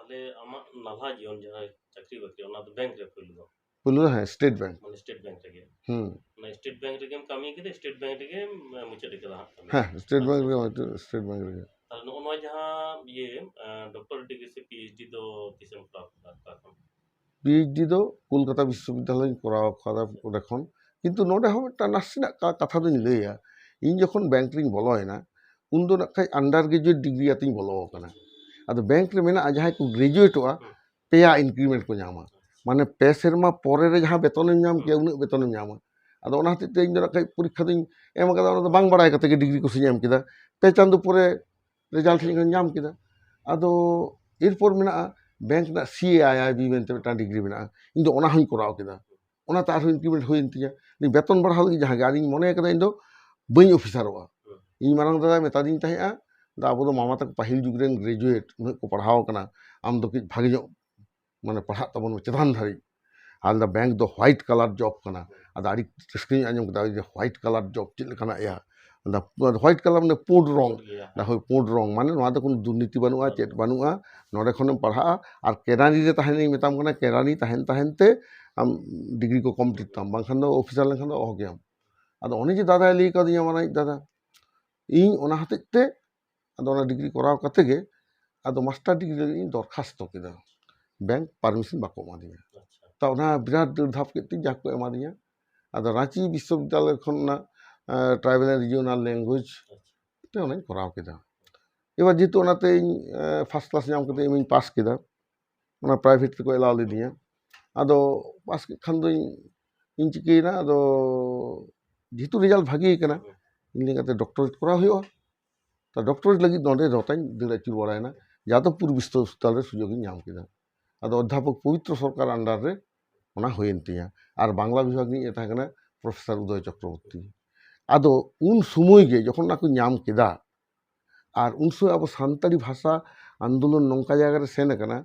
তাহলে আমার নাভা জীবন যারা চাকরি বাকরি ওনা তো ব্যাংক রে কইলো বললো হ্যাঁ স্টেট ব্যাংক মানে স্টেট ব্যাংক রেগে হুম মানে স্টেট ব্যাংক রেগে কামি কেদে স্টেট ব্যাংক রেগে মুছে রেখে দাও হ্যাঁ স্টেট আচ্ছা ব্যাংক রে আচ্ছা হয়তো স্টেট ব্যাংক রে তাহলে নয় jahan ये डॉक्टर डिग्री से पीएचडी तो तीसरे प्राप्त करता था PhD ᱫᱚ ᱠᱳᱞᱠᱟᱛᱟ ᱵᱤᱥᱥᱚᱵᱤᱫᱽᱫᱟᱞᱚᱭ ᱠᱚᱨᱟᱣ ᱟᱠᱟᱫᱟ ᱚᱸᱰᱮ ᱠᱷᱚᱱ ᱠᱤᱱᱛᱩ ᱱᱚᱰᱮ ᱦᱚᱸ ᱢᱤᱫᱴᱟᱝ ᱱᱟᱥᱮᱱᱟᱜ ᱠᱟᱛᱷᱟ ᱫᱚᱧ ᱞᱟᱹᱭᱟ ᱤᱧ ᱡᱚᱠᱷᱚᱱ ᱵᱮᱝᱠ ᱨᱤᱧ ᱵᱚᱞᱚᱭᱮᱱᱟ ᱩᱱᱫᱚ ᱱᱟᱜ ᱠᱷᱟᱡ ᱟᱱᱰᱟᱨ ᱜᱨᱮᱡᱩᱭᱮᱴ ᱰᱤᱜᱽᱨᱤ ᱟᱛᱮᱧ ᱵᱚᱞᱚ ᱟᱠᱟᱱᱟ ᱟᱫᱚ ᱵᱮᱝᱠ ᱨᱮ ᱢᱮᱱᱟᱜᱼᱟ ᱡᱟᱦᱟᱸᱭ ᱠᱚ ᱜᱨᱮᱡᱩᱭᱮᱴᱚᱜᱼᱟ ᱯᱮᱭᱟ ᱤᱱᱠᱨᱤᱢᱮন্ট ᱠᱚ ᱧᱟᱢᱟ ᱢᱟᱱᱮ ᱯᱮ ᱥᱮᱨᱢᱟ ᱯᱚᱨᱮ ᱨᱮ ᱡᱟᱦᱟᱸ ᱵᱮᱛᱚᱱᱮᱢ ᱧᱟᱢ ᱠᱮᱭᱟ ᱩᱱᱟᱹᱜ ᱵᱮᱛᱚᱱᱮᱢ ᱧᱟᱢᱟ ᱟᱫᱚ ᱚᱱᱟ ᱦᱚᱛᱮᱡ ᱛᱮ ᱤᱧ ᱫᱚ ᱱᱟᱜ ᱠᱷᱟᱡ ᱯᱚᱨᱤᱠᱠᱷᱟ ᱫᱚᱧ ᱮᱢ ᱟᱠᱟᱫᱟ ᱚᱱᱟ ᱫᱚ ᱵᱟᱝ ᱵᱟᱲᱟᱭ ᱠᱟᱛᱮ ᱜᱮ ᱰᱤᱜᱽᱨᱤ ᱠᱩᱥᱤᱧ ᱮᱢ ᱠᱮᱫᱟ 2 ᱪᱟᱸᱫᱳ ᱯᱚᱨᱮ রেজাল্ট ᱤᱧ ᱧᱟᱢ ᱠᱮᱫᱟ ᱟᱫᱚ এরপর ᱢᱮᱱᱟᱜᱼᱟ ᱵᱮᱝᱠ ᱨᱮᱱᱟᱜ CAIIB ᱢᱮᱱᱛᱮ ᱢᱤᱫᱴᱟᱝ ᱰᱤᱜᱽᱨᱤ ᱢᱮᱱᱟᱜᱼᱟ ᱤᱧ ᱫᱚ ᱚᱱᱟ ᱦᱚᱧ ᱠᱚᱨᱟᱣ ᱠᱮᱫᱟ ᱚᱱᱟᱛᱮ ᱟᱨᱦᱚᱸ ᱤᱱᱠᱨᱤᱢᱮন্ট ᱦᱩᱭᱮᱱ ᱛᱤᱧᱟ ᱵᱮᱛᱚᱱ ᱵᱟᱲᱦᱟᱣ ᱞᱟᱹᱜᱤᱫ ᱡᱟᱦᱟᱸ ᱜᱮ ᱟᱨ ᱤᱧ ᱢᱚᱱᱮ ᱟᱠᱟᱫᱟ ᱤᱧ ᱫᱚ ᱵᱟᱹᱧ ᱚᱯᱷᱤᱥᱟᱨᱚᱜᱼᱟ ᱤᱧ ᱢᱟᱨᱟᱝ ᱫᱟᱫᱟᱭ ᱢᱮᱛᱟᱫᱤᱧ ᱛᱟᱦᱮᱸᱜᱼᱟ ᱟᱵᱚ ᱫᱚ ᱢᱟᱢᱟ ᱛᱟᱠᱚ ᱯᱟᱹᱦᱤᱞ ᱡᱩᱜᱽ ᱨᱮᱱ ᱜᱨᱮᱡᱩᱭᱮᱴ ᱩᱱᱟᱹᱜ ᱠᱚ ᱯᱟᱲᱦᱟᱣ ᱟᱠᱟᱱᱟ ᱟᱢ ᱫᱚ ᱠᱟᱹᱡ ᱵᱷᱟᱜᱮ ᱧᱚᱜ ᱢᱟᱱᱮ ᱯᱟᱲᱦᱟᱜ ᱛᱟᱵᱚᱱ ᱢᱮ ᱪᱮᱛᱟᱱ ᱫᱷᱟᱹᱨᱤᱡ ᱟᱞᱫᱟ ᱵᱮᱝᱠ ᱫᱚ ᱦᱳয়াইᱴ ᱠᱟলার ᱡᱚᱵ ᱠᱟᱱᱟ ᱟᱫᱚ ᱟᱹᱰᱤ ᱨᱟᱹᱥᱠᱟᱹᱧ ᱟᱸᱡᱚᱢ ᱠᱮᱫᱟ ᱡᱮ ᱦᱳয়াইᱴ ᱠᱟলার ᱡᱚᱵ ᱪᱮᱫ ᱞᱮᱠᱟᱱᱟᱜ ᱭᱟ ᱦᱳয়াইट ᱠᱟলার ᱢᱟᱱᱮ ᱯᱩᱸᱰ ᱨᱚᱝ ᱦᱳᱭ ᱯᱩᱸᱰ ᱨᱚᱝ ᱢᱟᱱᱮ ᱱᱚᱣᱟ ᱫᱚ ᱠᱳᱱᱳ ᱫᱩᱨᱱᱤᱛᱤ ᱵᱟᱹᱱᱩᱜᱼᱟ ᱪᱮᱫ ᱵᱟᱹᱱᱩᱜᱼᱟ ᱱᱚᱰᱮ ᱠᱷᱚᱱᱮᱢ ᱯᱟᱲᱦᱟᱜᱼᱟ ᱟᱨ ᱠᱮᱨᱟᱱᱤ ᱨᱮ ᱛᱟᱦᱮᱱᱤᱧ ᱢᱮᱛᱟᱢ ᱠᱟᱱᱟ ᱠᱮᱨᱟᱱᱤ ᱛᱟᱦᱮᱱ ᱛᱟᱦᱮᱱ ᱛᱮ ᱟᱢ ᱰᱤᱜᱽᱨᱤ ᱠᱚ ᱠᱚᱢᱯᱞᱤᱴ ᱛᱟᱢ ᱵᱟᱝᱠᱷᱟᱱ ᱫᱚ ᱚᱯᱷᱤᱥᱟᱨ ᱞᱮᱱᱠᱷᱟᱱ ᱫᱚ ᱚᱦᱚᱜᱮᱭᱟᱢ ᱟᱫᱚ ᱚᱱᱮ ᱡᱮ ᱫᱟᱫᱟᱭ ᱞᱟᱹᱭ ᱠᱟᱣᱫᱤᱧᱟ ᱢᱟᱱᱟᱭᱤᱡ ᱫᱟᱫᱟ ᱤᱧ ᱚᱱᱟ ᱦᱚᱛᱮᱡ ᱛᱮ ᱟᱫᱚ ᱚᱱᱟ ᱰᱤᱜᱽᱨᱤ ᱠᱚᱨᱟᱣ ᱠᱟᱛᱮ ᱜᱮ ᱟᱫᱚ ᱢᱟস্টার ডিগ্রি ᱞᱟᱹᱜᱤᱫ ᱤᱧ ᱫᱚᱨᱠᱷᱟᱥᱛᱚ ᱠᱮᱫᱟ ব্যাংক পারমিশন বাকো এমাদিᱧᱟ তা ᱚᱱᱟ ᱵᱤᱨᱟᱴ ᱫᱟᱹᱲ ᱫᱷᱟᱯ ᱠᱮᱫ ᱛᱤᱧ ᱡᱟᱦᱟᱸ ᱠᱚ ᱮᱢᱟᱫᱤᱧᱟ ᱟᱫᱚ ᱨᱟᱸᱪᱤ ᱵᱤᱥᱥᱚᱵᱤᱫᱽᱫᱟᱞᱚᱭ ᱠᱷᱚᱱ ᱚᱱᱟ ট্রাইবাল এন্ড রিজিওনাল ল্যাঙ্গুয়েজ তে অনেক করাও কেদা এবার যেহেতু ওনাতে ইᱧ ফার্স্ট ক্লাস ᱧᱟᱢ ᱠᱟᱛᱮ ᱤᱧ ᱯᱟᱥ ᱠᱮᱫᱟ ᱚᱱᱟ ᱯᱨᱟᱭᱵᱷᱮᱴ ᱨᱮᱠᱚ ᱮᱞᱟᱣ ᱞᱤᱫᱤᱧᱟ ᱟᱫᱚ ᱯᱟᱥ ᱠᱮᱫ ᱠᱷᱟᱱ ᱫᱚᱧ ᱤᱧ ᱪᱤᱠᱟᱹᱭᱮᱱᱟ ᱟᱫᱚ যেহেতু রেজাল্ট ভাগিয়ে ᱠᱟᱱᱟ ᱤᱧ ᱞᱟᱹᱭ ᱠᱟᱛᱮ ᱰᱚᱠᱴᱚᱨᱮᱴ ᱠᱚᱨᱟᱣ ᱦᱩᱭᱩᱜᱼᱟ তা ᱰᱚᱠᱴᱚᱨᱮᱴ ᱞᱟᱹᱜᱤᱫ ᱱᱚᱰᱮ ᱨᱚᱛᱟᱧ ᱫᱟᱹᱲ ᱟᱹᱪᱩᱨ ᱵᱟᱲᱟᱭᱮᱱᱟ যাদবপুর বিশ্ববিদ্যালয় রে সুযোগ ᱤᱧ ᱧᱟᱢ ᱠᱮᱫᱟ ᱟᱫᱚ অধ্যাপক পবিত্র সরকার আন্ডার রে ᱚᱱᱟ ᱦᱩᱭᱮᱱ ᱛᱤᱧᱟ ᱟᱨ ᱵᱟᱝᱞᱟ ᱵᱤᱵᱷᱟᱜᱽ ᱨᱤᱧ ᱛᱟᱦᱮᱸ ᱠᱟᱱᱟ ᱯᱨᱚফᱮᱥᱚᱨ ᱩᱫᱚᱭ চক্রবর্তী ᱟᱫᱚ ᱩᱱ ᱥᱚᱢᱚᱭ ᱜᱮ ᱡᱚᱠᱷᱚᱱ ᱚᱱᱟ ᱠᱚ ᱧᱟᱢ ᱠᱮᱫᱟ আর ᱩᱱ ᱥᱚᱢᱚᱭ ᱟᱵᱚ ᱥᱟᱱᱛᱟᱲᱤ ᱵᱷᱟষᱟ আন্দোলন ᱱᱚᱝᱠᱟ ᱡᱟᱭᱜᱟ ᱨᱮ ᱥᱮᱱ ᱟᱠᱟᱱᱟ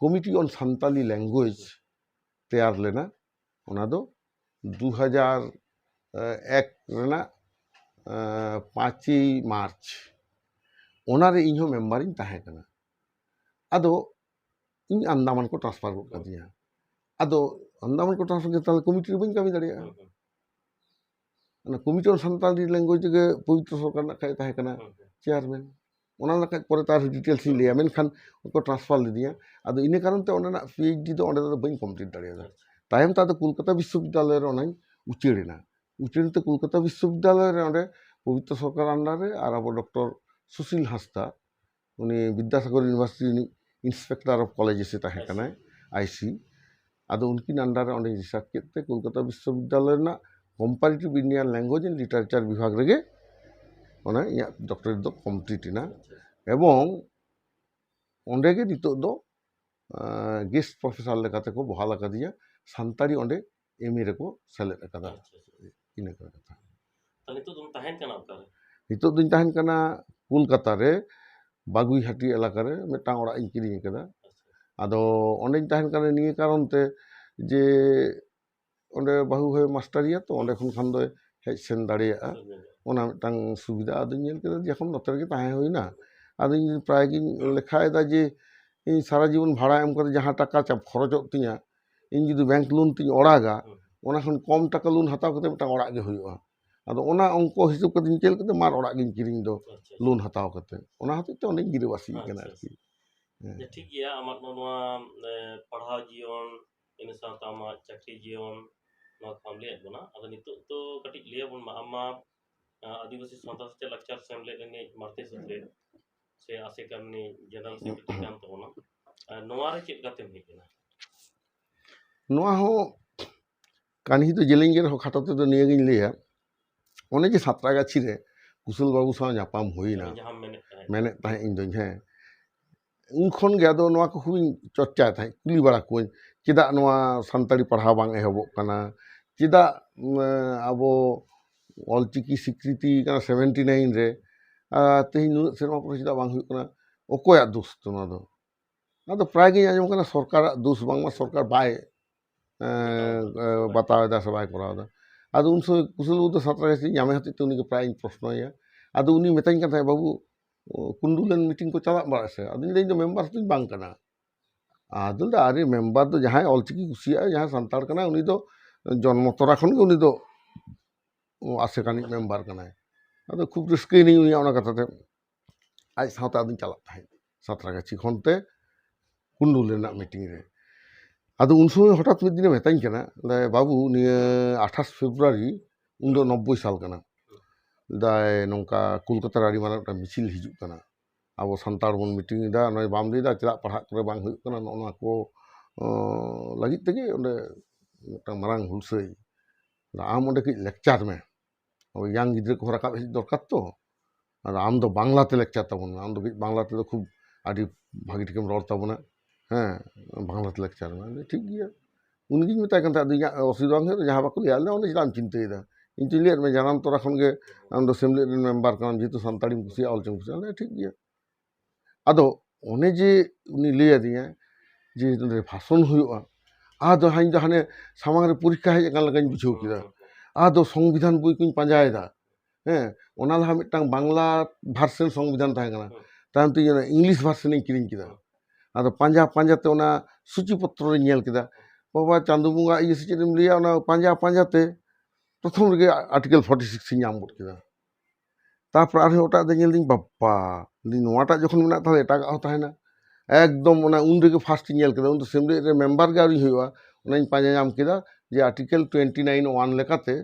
কমিটি অন সান্তালি ল্যাঙ্গুয়েজ তেয়ার লেনা ᱚᱱᱟ ᱫᱚ 2001 ᱨᱮᱱᱟᱜ 5ই মার্চ ᱚᱱᱟᱨᱮ ᱤᱧᱦᱚᱸ ᱢᱮম্ᱵᱟᱨᱤᱧ ᱛᱟᱦᱮᱸ ᱠᱟᱱᱟ ᱟᱫᱚ ᱤᱧ ᱟন্দামান ᱠᱚ ᱴᱨᱟন্সফᱟᱨ ᱜᱚᱫ ᱠᱟᱫᱤᱧᱟ ᱟᱫᱚ ᱟন্দামান ᱠᱚ ᱴᱨᱟন্সফᱟর ᱠᱮᱫᱟ তাহলে কমিটি রে ᱵᱟᱹᱧ ᱠᱟᱹᱢᱤ ᱫᱟᱲᱮᱭᱟᱜᱼᱟ ᱚᱱᱟ ᱠᱚমিটি অন সান্তালি ল্যাঙ্গুয়েজ ᱨᱮᱜᱮ ᱯᱚᱵᱤᱛᱨᱚ ᱥᱚᱨᱠᱟর ᱨᱮᱱᱟᱜ ᱠᱷᱟᱡ ᱛᱟᱦᱮᱸ ᱠᱟᱱᱟ ᱪᱮᱭᱟᱨᱢᱮᱱ ᱚᱱᱟ ᱞᱮᱠᱟ ᱯᱚᱨᱮ ᱛᱟᱨ ᱰᱤᱴᱮᱞᱥ ᱤᱧ ᱞᱟᱹᱭᱟ ᱢᱮᱱᱠᱷᱟᱱ ᱩᱱᱠᱩ ᱴᱨᱟন্সফᱟᱨ ᱞᱤᱫᱤᱧᱟ ᱟᱫᱚ ᱤᱱᱟᱹ ᱠᱟᱨᱚᱱ ᱛᱮ ᱚᱸᱰᱮᱱᱟᱜ PhD ᱫᱚ ᱚᱸᱰᱮ ᱫᱚ ᱵᱟᱹᱧ ᱠᱚᱢᱯᱞᱤᱴ ᱫᱟᱲᱮᱭᱟᱫᱟ ᱛᱟᱭᱚᱢ ᱛᱮ ᱟᱫᱚ ᱠᱳᱞᱠᱟতা ᱵᱤᱥᱥᱚᱵᱤদ্যালয় ᱨᱮ ᱚᱱᱟᱧ ᱩᱪᱟᱹᱲᱮᱱᱟ ᱩᱪᱟᱹᱲᱛᱮ ᱠᱳᱞᱠᱟতা ᱵᱤᱥᱥᱚᱵᱤদ্যালয় ᱨᱮ ᱚᱸᱰে পবিত্র সরকার আন্ডার রে আর আবো ডক্টর সুশীল হাঁসদা উনি বিদ্যাসাগর ইউনিভার্সিটি ᱨᱤᱱᱤᱡ ইন্সপেক্টর অফ কলেজেস এ ᱛᱟᱦᱮᱸ ᱠᱟᱱᱟᱭ আইসি ᱟᱫᱚ ᱩᱱᱠᱤᱱ ᱟন্ডার ᱨᱮ ᱚᱸᱰᱮᱧ ᱨᱤᱥᱟর্ᱪ ᱠᱮᱫ ᱛᱮ ᱠᱳᱞᱠᱟতা ᱵᱤᱥᱥᱚᱵᱤদ্যালয় ᱨᱮᱱᱟᱜ ᱠᱚᱢপারেটিভ ইন্ডিয়ান ল্যাঙ্গুয়েজ এন্ড লিটারেচার বিভাগ রেগে ᱚᱱᱟ ᱤᱧᱟᱹᱜ ᱰᱚᱠᱴᱚরেᱴ ᱫᱚ ᱠᱚᱢᱯᱞᱤᱴ ᱮᱱᱟ ᱮᱵᱚᱝ ᱚᱸᱰᱮ ᱜᱮ ᱱᱤᱛᱚᱜ ᱫᱚ ᱜᱮᱥᱴ ᱯᱨᱚফᱮᱥᱟর ᱞᱮᱠᱟᱛᱮ ᱠᱚ বহাল ᱟᱠᱟᱫᱤᱧᱟ ᱥᱟᱱᱛᱟᱲᱤ ᱚᱸᱰᱮ MA ᱨᱮᱠᱚ ᱥᱮᱞᱮᱫ ᱟᱠᱟᱫᱟ ᱤᱱᱟᱹ ᱠᱚ ᱠᱟᱛᱷᱟ তাহলে তো তুমি তাহেন কেন আপনারে ᱱᱤᱛᱚᱜ ᱫᱚᱧ ᱛᱟᱦᱮᱱ ᱠᱟᱱᱟ ᱠᱳᱞᱠᱟতা ᱨᱮ ᱵᱟᱜᱩইᱦᱟᱴᱤ ᱮᱞᱟᱠᱟ ᱨᱮ ᱢᱤᱫᱴᱟᱝ ᱚᱲᱟᱜ ᱤᱧ ᱠᱤᱨᱤᱧ ᱟᱠᱟᱫᱟ ᱟᱫᱚ ᱚᱸᱰᱮᱧ ᱛᱟᱦᱮᱱ ᱠᱟᱱᱟ ᱱᱤᱭᱟᱹ ᱠᱟᱨᱚᱱ তে যে ᱚᱸᱰᱮ ᱵᱟᱹᱦᱩ ᱦᱚᱭ ᱢᱟস্টাᱨᱤᱭᱟ ᱛᱚ ᱚᱸᱰᱮ ᱠᱷᱚᱱ ᱫᱚᱭ ᱦᱮᱡ ᱥᱮᱱ ᱫᱟᱲᱮᱭᱟᱜᱼᱟ ᱚᱱᱟ ᱢᱤᱫᱴᱟᱝ ᱥᱩᱵᱤᱫᱷᱟ ᱟᱫᱚᱧ ᱧᱮᱞ ᱠᱮᱫᱟ ᱡᱚᱠᱷᱚᱱ ᱱᱚᱛᱮ ᱨᱮᱜᱮ ᱛᱟᱦᱮᱸ ᱦᱩᱭᱱᱟ ᱟᱫᱚᱧ ᱯᱨᱟᱭ ᱜᱤᱧ ᱞᱮᱠᱷᱟᱭᱮᱫᱟ ᱡᱮ ᱤᱧ ᱥᱟᱨᱟ ᱡᱤᱵᱚᱱ ᱵᱷᱟᱲᱟ ᱮᱢ ᱠᱟᱛᱮ ᱡᱟᱦᱟᱸ ᱴᱟᱠᱟ ᱠᱷᱚᱨᱚᱪᱚᱜ ᱛᱤᱧᱟ ᱤᱧ ᱡᱩᱫᱤ ᱵᱮᱝᱠ ᱞᱳᱱ ᱛᱤᱧ ᱚᱲᱟᱜᱟ ᱚᱱᱟ ᱠᱷᱚᱱ ᱠᱚᱢ ᱴᱟকা ᱞᱳᱱ ᱦᱟᱛᱟᱣ ᱠᱟᱛᱮ ᱢᱤᱫᱴᱟᱝ ᱚᱲᱟᱜ ᱜᱮ ᱦᱩᱭᱩᱜᱼᱟ ᱟᱫᱚ ᱚᱱᱟ ᱚঙ্ক হিসাব ᱠᱟᱛᱮ ᱧᱮᱞ ᱠᱟᱛᱮ ᱢᱟᱨ ᱚᱲᱟᱜ ᱜᱤᱧ ᱠᱤᱨᱤᱧ ᱫᱚ ᱞᱳᱱ ᱦᱟᱛᱟᱣ ᱠᱟᱛᱮ ᱚᱱᱟ ᱦᱚᱛᱮᱡ ᱛᱮ ᱚᱸᱰᱮᱧ ᱜᱤᱨᱟᱹᱵᱟᱥᱤ ᱠᱟᱱᱟ ᱟᱨᱠᱤ ᱴᱷᱤক ᱜᱮᱭᱟ ᱟᱢᱟᱜ ᱱᱚᱣᱟ ᱯᱟᱲᱦᱟᱣ ᱡᱤᱭᱚᱱ ᱤᱱᱟᱹ ᱥᱟᱶᱛᱮ ᱟᱢᱟᱜ ᱪᱟᱹᱠᱨᱤ ᱡᱤᱭᱚᱱ ᱱᱚᱣᱟ ᱠᱚᱢ ᱞᱟᱹᱭᱟᱫ ᱵᱚᱱᱟ ᱟᱫᱚ ᱱᱤᱛᱚᱜ ᱫᱚ ᱠᱟᱹᱴᱤᱡ ᱞᱟᱹᱭᱟᱵᱚᱱ ᱢᱟ ᱟᱢᱟᱜ आदिवासी सावता से लक्चर सेमलेट ने मारते से आसे करने जनरल सेक्रेटरी कान तबना नोआ रे चेक गाते हेकना ᱱᱚᱣᱟ ᱦᱚᱸ ᱠᱟᱹᱦᱱᱤ ᱫᱚ ᱡᱮᱞᱮᱧ ᱜᱮ ᱨᱮᱦᱚᱸ ᱠᱷᱟᱴᱚ ᱛᱮᱫᱚ ᱱᱤᱭᱟᱹᱜᱤᱧ ᱞᱟᱹᱭᱟ ᱚᱱᱮ ᱡᱮ ᱥᱟᱛᱨᱟᱜᱟᱪᱷᱤ ᱨᱮ ᱠᱩᱥᱚᱞ ᱵᱟᱵᱩ ᱥᱟᱶ ᱧᱟᱯᱟᱢ ᱦᱩᱭᱱᱟ ᱢᱮᱱᱮᱫ ᱛᱟᱦᱮᱸ ᱤᱧ ᱫᱚᱧ ᱦᱮᱸ ᱩᱱ ᱠᱷᱚᱱ ᱜᱮ ᱟᱫᱚ ᱱᱚᱣᱟ ᱠᱚ ᱠᱷᱩᱵᱤᱧ ᱪᱚᱨᱪᱟᱭ ᱛᱟᱦᱮᱸ ᱠᱩᱞᱤ ᱵᱟᱲᱟ ᱠᱚᱣᱟᱹᱧ ᱪᱮᱫᱟᱜ ᱱᱚᱣᱟ ᱥᱟᱱᱛᱟᱲᱤ ᱯᱟᱲᱦᱟᱣ ᱵᱟᱝ ᱮᱦᱚᱵᱚᱜ ᱠᱟᱱᱟ ᱪᱮᱫᱟᱜ ᱟᱵᱚ ᱚᱞᱪᱤᱠᱤ ᱥᱤᱠᱨᱤᱛᱤ ᱠᱟᱱᱟ 79 ᱨᱮ ᱛᱮᱦᱮᱧ ᱱᱩᱱᱟᱹᱜ ᱥᱮᱨᱢᱟ ᱯᱚᱨᱮ ᱪᱮᱫᱟᱜ ᱵᱟᱝ ᱦᱩᱭᱩᱜ ᱠᱟᱱᱟ ᱚᱠᱚᱭᱟᱜ ᱫᱳᱥ ᱛᱚ ᱱᱚᱣᱟ ᱫᱚ ᱟᱫᱚ ᱯᱨᱟᱭ ᱜᱤᱧ ᱟᱸᱡᱚᱢ ᱠᱟᱱᱟ ᱥᱚᱨᱠᱟᱨᱟᱜ ᱫᱳᱥ ᱵᱟᱝᱢᱟ ᱥᱚᱨᱠᱟর ᱵᱟᱭ ᱵᱟᱛᱟᱣᱮᱫᱟ ᱥᱮ ᱵᱟᱭ ᱠᱚᱨᱟᱣᱮᱫᱟ ᱟᱫᱚ ᱩᱱ ᱥᱚᱢᱚᱭ ᱠᱩᱥᱚᱞ ᱵᱟᱵᱩ ᱫᱚ ᱥᱟᱛᱨᱟᱜᱟᱪᱷᱤ ᱧᱟᱢᱮ ᱦᱚᱛᱮᱡ ᱛᱮ ᱩᱱᱤᱜᱮ ᱯᱨᱟᱭ ᱤᱧ ᱯᱨᱚᱥᱱᱚᱭᱟ ᱟᱫᱚ ᱩᱱᱤ ᱢᱮᱛᱟᱧ ᱠᱟᱱ ᱛᱟᱦᱮᱸᱫ ᱵᱟᱵᱩ ᱠᱩᱱᱰᱩᱞᱮᱱ ᱢᱤᱴᱤᱝ ᱠᱚ ᱪᱟᱞᱟᱜ ᱵᱟᱲᱟᱜ ᱥᱮ ᱟᱫᱚᱧ ᱞᱟᱹᱭ ᱤᱧ ᱫᱚ ᱢᱮম্ᱵᱟᱨ ᱫᱚᱧ ᱵᱟᱝ ᱠᱟᱱᱟ ᱟᱫᱚ ᱟᱨᱮ ᱢᱮᱢᱵᱟᱨ ᱫᱚ ᱡᱟᱦᱟᱸᱭ ᱚᱞᱪᱤᱠᱤ ᱠᱩᱥᱤᱭᱟᱜᱼᱟ ᱡᱟᱦᱟᱸᱭ ᱥᱟᱱᱛᱟᱲ ᱠᱟᱱᱟᱭ ᱩᱱᱤ ᱫᱚ ᱡᱚᱱᱢᱚ ᱛᱚᱨᱟ ᱠᱷᱚᱱ ᱜᱮ ᱩᱱᱤ ᱫᱚ ᱟᱥᱮᱠᱟᱱᱤᱡ ᱢᱮᱢᱵᱟᱨ ᱠᱟᱱᱟᱭ ᱟᱫᱚ ᱠᱷᱩᱵ ᱨᱟᱹᱥᱠᱟᱹᱭᱱᱟᱹᱧ ᱩᱱᱤᱭᱟᱜ ᱚᱱᱟ ᱠᱟᱛᱷᱟ ᱛᱮ ᱟᱡ ᱥᱟᱶᱛᱮ ᱟᱫᱚᱧ ᱪᱟᱞᱟᱜ ᱛᱟᱦᱮᱸᱫ ᱥᱟᱸᱛᱨᱟᱜᱟᱪᱷᱤ ᱠᱷᱚᱱᱛᱮ ᱠᱩᱸᱰᱩᱞ ᱨᱮᱱᱟᱜ ᱢᱤᱴᱤᱝ ᱨᱮ ᱟᱫᱚ ᱩᱱ ᱥᱚᱢᱚᱭ ᱦᱚᱴᱟৎ ᱢᱤᱫ ᱫᱤᱱᱮ ᱢᱮᱛᱟᱧ ᱠᱟᱱᱟ ᱵᱟᱹᱵᱩ ᱱᱤᱭᱟᱹ 28 ᱯᱷᱮᱵᱨᱩᱣᱟᱨᱤ ᱩᱱ ᱫᱚ 90 ᱥᱟᱞ ᱠᱟᱱᱟ ᱫᱟᱭ ᱱᱚᱝᱠᱟ ᱠᱳᱞᱠᱟᱛᱟ ᱨᱮ ᱟᱹᱰᱤ ᱢᱟᱨᱟᱝ ᱢᱤᱫᱴᱟᱝ ᱢᱤছিল ᱦᱤᱡᱩᱜ ᱠᱟᱱᱟ ᱟᱵᱚ ᱥᱟᱱᱛᱟᱲ ᱵᱚᱱ ᱢᱤᱴᱤᱝ ᱮᱫᱟ ᱱᱚᱜᱼᱚᱭ ᱵᱟᱢ ᱞᱟᱹᱭᱫᱟ ᱪᱮᱫᱟᱜ ᱯᱟᱲᱦᱟᱜ ᱠᱚᱨᱮ ᱵᱟᱝ ᱦᱩᱭᱩᱜ ᱠᱟᱱᱟ ᱱᱚᱜᱼᱚ ᱱᱚᱣᱟ ᱠᱚ ᱞᱟᱹᱜᱤᱫ ᱛᱮᱜᱮ ᱚᱸᱰᱮ ᱢᱤᱫᱴᱟᱝ ᱢᱟᱨᱟᱝ ᱦᱩᱞᱥᱟᱹᱭ ᱟᱢ ᱚᱸᱰे ᱠᱟᱹᱡ ᱞᱮᱠᱪᱟᱨ ᱢᱮ ᱤᱭᱟᱝ ᱜᱤᱫᱽᱨᱟᱹ ᱠᱚ ᱨᱟᱠᱟᱵ ᱦᱮᱡ ᱫᱚᱨᱠᱟর ᱛᱚ ᱟᱫᱚ ᱟᱢ ᱫᱚ ᱵᱟᱝᱞᱟᱛᱮ ᱞᱮᱠᱪᱟর ᱛᱟᱵᱚᱱ ᱢᱮ ᱟᱢ ᱫᱚ ᱠᱟᱹᱡ ᱵᱟᱝᱞᱟ ᱛᱮᱫᱚ ᱠᱷᱩᱵ ᱟᱹᱰᱤ ᱵᱷᱟᱹᱜᱤ ᱴᱷᱤᱠᱮᱢ ᱨᱚᱲ ᱛᱟᱵᱚᱱᱟ ᱦᱮᱸ ᱵᱟᱝᱞᱟᱛᱮ ᱞᱮᱠᱪᱟর ᱢᱮ ᱴᱷᱤক ᱜᱮᱭᱟ ᱩᱱᱤᱜᱤᱧ ᱢᱮᱛᱟᱭ ᱠᱟᱱ ᱛᱟᱦᱮᱸᱫ ᱤᱧᱟᱹᱜ ᱚᱥᱩᱵᱤᱫᱷᱟ ᱵᱟᱝ ᱦᱩᱭᱩᱜᱼᱟ ᱡᱟᱦᱟᱸ ᱵᱟᱠᱚ ᱞᱟᱹᱭᱟ ᱚᱸᱰᱮ ᱪᱮᱫᱟᱜ ᱮᱢ ᱪᱤᱱᱛᱟᱹᱭᱮᱫᱟ ᱤᱧ ᱛᱚᱧ ᱞᱟᱹᱭᱟᱫ ᱢᱮ ᱡᱟᱱᱟᱢ ᱛᱚᱨᱟ ᱠᱷᱚᱱ ᱜᱮ ᱟᱢ ᱫᱚ ᱥᱮᱢᱞᱮᱫ ᱨᱮᱱ ᱢᱮᱢᱵᱟᱨ ᱠᱟᱱᱟᱢ ᱡᱮᱦᱮᱛᱩ ᱥᱟᱱᱛᱟᱲᱤᱢ ᱠᱩᱥᱤᱭᱟᱜᱼᱟ ᱚᱞᱪᱤᱠᱤᱢ ᱠᱩᱥᱤᱭᱟᱜᱼᱟ ᱴᱷᱤক ᱜᱮᱭᱟ ᱟᱫᱚ ᱚᱱᱮ ᱡᱮ ᱩᱱᱤ ᱞᱟᱹᱭ ᱟᱹᱫᱤᱧᱟ ᱡᱮ ᱱᱚᱰᱮ ᱵᱷᱟᱥᱚᱱ ᱦᱩᱭᱩᱜᱼᱟ ᱟᱫᱚ ᱤᱧ ᱫᱚ ᱦᱟᱱᱮ ᱥᱟᱢᱟᱝ ᱨᱮ ᱯᱚᱨᱤᱠᱠᱷᱟ ᱦᱮᱡ ᱟᱠᱟᱱ ᱞᱮᱠᱟᱧ ᱵᱩᱡᱷᱟᱹᱣ ᱠᱮᱫᱟ ᱟᱫᱚ ᱥᱚᱝᱵᱤᱫᱷᱟᱱ ᱵᱳᱭ ᱠᱚᱧ ᱯᱟᱸᱡᱟᱭᱮᱫᱟ ᱦᱮᱸ ᱚᱱᱟ ᱞᱟᱦᱟ ᱢᱤᱫᱴᱟᱝ ᱵᱟᱝᱞᱟ ᱵᱷᱟᱨᱥᱮᱱ ᱥᱚᱝᱵᱤᱫᱷᱟᱱ ᱛᱟᱦᱮᱸ ᱠᱟᱱᱟ ᱛᱟᱭᱚᱢ ᱛᱮ ᱤᱝᱞᱤশ ᱵᱷᱟᱨᱥᱮᱱᱤᱧ ᱠᱤᱨᱤᱧ ᱠᱮᱫᱟ ᱟᱫᱚ ᱯᱟᱸᱡᱟ ᱯᱟᱸᱡᱟᱛᱮ ᱚᱱᱟ ᱥᱩᱪᱤ ᱯᱚᱛᱨᱚ ᱨᱤᱧ ᱧᱮᱞ ᱠᱮᱫᱟ ᱵᱟᱵᱟ ᱪᱟᱸᱫᱳ ᱵᱚᱸᱜᱟ ᱤᱭᱟᱹ ᱥᱮ ᱪᱮᱫ ᱮᱢ ᱞᱟᱹᱭᱟ ᱚᱱᱟ ᱯᱟᱸᱡᱟ ᱯᱟᱸᱡᱟᱛᱮ ᱯᱨᱚᱛᱷᱚᱢ ᱨᱮᱜᱮ ᱟᱨᱴᱤᱠᱮᱞ 46 ᱤᱧ ᱧᱟᱢ ᱜᱚᱫ ᱠᱮᱫᱟ ᱛᱟᱨᱯᱚᱨ ᱟᱨᱦᱚᱸ ᱮᱴᱟᱜ ᱫᱚ ᱧᱮᱞ ᱫᱟᱹᱧ ᱵᱟᱯᱯᱟ ᱱᱚᱣᱟᱴᱟᱜ ᱡᱚᱠᱷᱚᱱ ᱢᱮᱱᱟᱜ ᱛᱟᱦᱞᱮ ᱮᱴᱟᱜᱟᱜ ᱦᱚᱸ ᱛᱟᱦᱮᱱᱟ ᱮᱠᱫᱚম ᱚᱱᱟ ᱩᱱ ᱨᱮᱜᱮ ᱯᱷᱟᱥᱴ ᱤᱧ ᱧᱮᱞ ᱠᱮᱫᱟ ᱩᱱ ᱫᱚ ᱥᱮᱢᱞᱮᱫ ᱨᱮ ᱢᱮᱢᱵᱟᱨ ᱜᱮ ᱟᱹᱣᱨᱤ ᱦᱩᱭᱩᱜᱼᱟ ᱚᱱᱟᱧ ᱯᱟᱸᱡᱟ ᱧᱟᱢ ᱠᱮᱫᱟ ᱡᱮ ᱟᱨᱴᱤᱠᱮᱞ 29(1) ᱞᱮᱠᱟᱛᱮ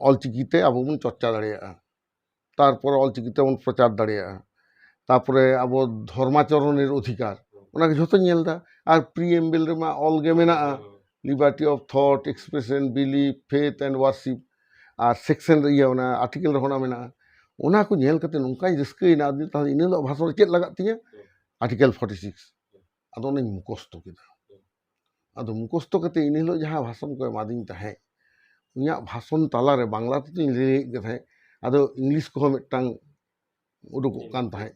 ᱚᱞᱪᱤᱠᱤᱛᱮ ᱟᱵᱚ ᱵᱚᱱ ᱪᱚᱨᱪᱟ ᱫᱟᱲᱮᱭᱟᱜᱼᱟ ᱛᱟᱨᱯᱚᱨ ᱚᱞᱪᱤᱠᱤ ᱛᱮᱵᱚᱱ ᱯᱨᱚᱪᱟᱨ ᱫᱟᱲᱮᱭᱟᱜᱼᱟ ᱛᱟᱨᱯᱚᱨᱮ ᱟᱵᱚ ᱫᱷᱚᱨᱢᱟᱪᱚᱨᱚণের অধিকার ওনাকে ঝᱚᱛᱚᱧ ᱧᱮᱞ ᱮᱫᱟ ᱟᱨ ᱯᱨᱤএᱢᱵᱮᱞ ᱨᱮᱢᱟ ᱚᱞ ᱜᱮ ᱢᱮᱱᱟᱜᱼᱟ liberty of thought expression belief faith and worship আর সেকশন ᱤᱭᱟᱹ ᱚᱱᱟ ᱟᱨᱴᱤᱠᱮᱞ ᱨᱮᱦᱚᱸ ᱚᱱᱟ ᱢᱮᱱᱟᱜᱼᱟ ᱚᱱᱟ ᱠᱚ ᱧᱮᱞ ᱠᱟᱛᱮ ᱱᱚᱝᱠᱟᱧ ᱨᱟᱹᱥᱠᱟᱹᱭᱮᱱᱟ ᱛᱟᱦᱞᱮ ᱤᱱᱟᱹ ᱦᱤᱞᱳᱜ ᱵᱷᱟᱥᱚᱱ ᱨᱮ ᱪᱮᱫ ᱞᱟᱜᱟᱜ ᱛᱤᱧᱟᱹ ᱟᱨᱴᱤᱠᱮᱞ 46 ᱟᱫᱚ ᱚᱱᱟᱧ ᱢᱩᱠᱷᱚᱥᱛᱚ ᱠᱮᱫᱟ ᱟᱫᱚ ᱢᱩᱠᱷᱚᱥᱛᱚ ᱠᱟᱛᱮ ᱤᱱᱟᱹ ᱦᱤᱞᱳᱜ ᱡᱟᱦᱟᱸ ᱵᱷᱟᱥᱚᱱ ᱠᱚ ᱮᱢᱟᱫᱤᱧ ᱛᱟᱦᱮᱸᱫ ᱤᱧᱟᱹᱜ ᱵᱷᱟᱥᱚᱱ ᱛᱟᱞᱟᱨᱮ ᱵᱟᱝᱞᱟ ᱛᱮᱫᱚᱧ ᱞᱟᱹᱭᱮᱫ ᱜᱮ ᱛᱟᱦᱮᱸᱫ ᱟᱫᱚ ᱤᱝᱞᱤশ ᱠᱚᱦᱚᱸ ᱢᱤᱫᱴᱟᱝ উডুকᱚᱜ ᱠᱟᱱ ᱛᱟᱦᱮᱸᱫ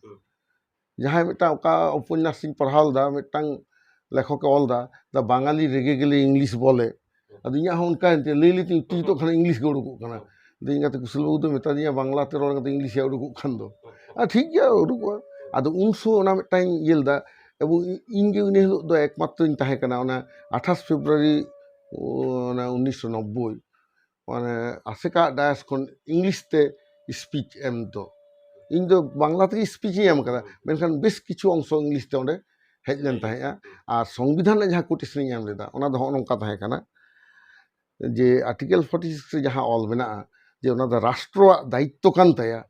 ᱡᱟᱦᱟᱸᱭ ᱢᱤᱫᱴᱟᱝ ᱚᱠᱟ ᱩᱯᱚন্যাস ᱤᱧ ᱯᱟᱲᱦᱟᱣ ᱞᱮᱫᱟ ᱢᱤᱫᱴᱟᱝ লেখকে ᱚᱞᱫᱟ ᱫᱟ বাঙালি রেগে গেলে ইংলিশ বলে ᱟᱫᱚ ᱤᱧᱟᱹᱜ ᱦᱚᱸ ᱚᱱᱠᱟ ᱞᱟᱹᱭ ᱞᱟᱹᱭᱛᱮ ᱩᱛᱛᱮᱡᱤᱛᱚᱜ ᱠᱷᱟᱱ ᱤᱝᱞᱤশ ᱜᱮ ᱩᱰᱩᱠᱚᱜ ᱠᱟᱱᱟ ᱟᱫᱚ ᱤᱧ ᱜᱟᱛᱮ ᱠᱩᱥᱟᱞ ᱵᱟᱹᱵᱩ ᱫᱚ ᱢᱮᱛᱟᱫᱤᱧᱟ ᱵᱟᱝᱞᱟᱛᱮ ᱨᱚᱲ ᱠᱟᱛᱮ ᱤᱝᱞᱤᱥ ᱩᱰᱩᱠᱚᱜ ᱠᱷᱟᱱ ᱫᱚ ᱴᱷᱤক ᱜᱮᱭᱟ ᱩᱰᱩᱠᱚᱜᱼᱟ ᱟᱫᱚ ᱩᱱ ᱥᱚᱢᱚᱭ ᱚᱱᱟ ᱢᱤᱫᱴᱟᱝ ᱤᱭᱟᱹ ᱞᱮᱫᱟ ᱮᱵᱚᱝ ᱤᱧ ᱜᱮ ᱩᱱ ᱦᱤᱞᱳᱜ ᱫᱚ ᱮᱠᱢᱟᱛᱨᱚᱧ ᱛᱟᱦᱮᱸ ᱠᱟᱱᱟ ᱚᱱᱟ 28 ফেব্রুয়ারি ᱚᱱᱟ 1990 মানে আশেকা ডায়াস ᱠᱷᱚᱱ ইংলিশ তে স্পিচ এম ᱫᱚ ᱤᱧ ᱫᱚ ᱵᱟᱝᱞᱟ ᱛᱮᱜᱮ ᱥᱯᱤᱪ ᱤᱧ ᱮᱢ ᱠᱟᱫᱟ ᱢᱮᱱᱠᱷᱟन ᱵᱮᱥ ᱠᱤᱪᱷᱩ ᱚᱝশ ᱤᱝᱞᱤশ ᱛᱮ ᱚᱸᱰᱮ ᱦᱮᱡ ᱞᱮᱱ ᱛᱟᱦᱮᱸᱜᱼᱟ ᱟᱨ ᱥᱚᱝᱵᱤᱫᱷᱟᱱ ᱨᱮ ᱡᱟᱦᱟᱸ কোটেশন ᱤᱧ ᱮᱢ ᱞᱮᱫᱟ ᱚᱱᱟ ᱫᱚ ᱦᱚᱸᱜᱼᱚ ᱱᱚᱝᱠᱟ ᱛᱟᱦᱮᱸ ᱠᱟᱱᱟ ᱡᱮ আর্টিকেল 46 রে যাহা অল মেনাᱜᱼᱟ যে ওনা দা রাষ্ট্রᱣᱟᱜ দায়িত্ব কান তায়া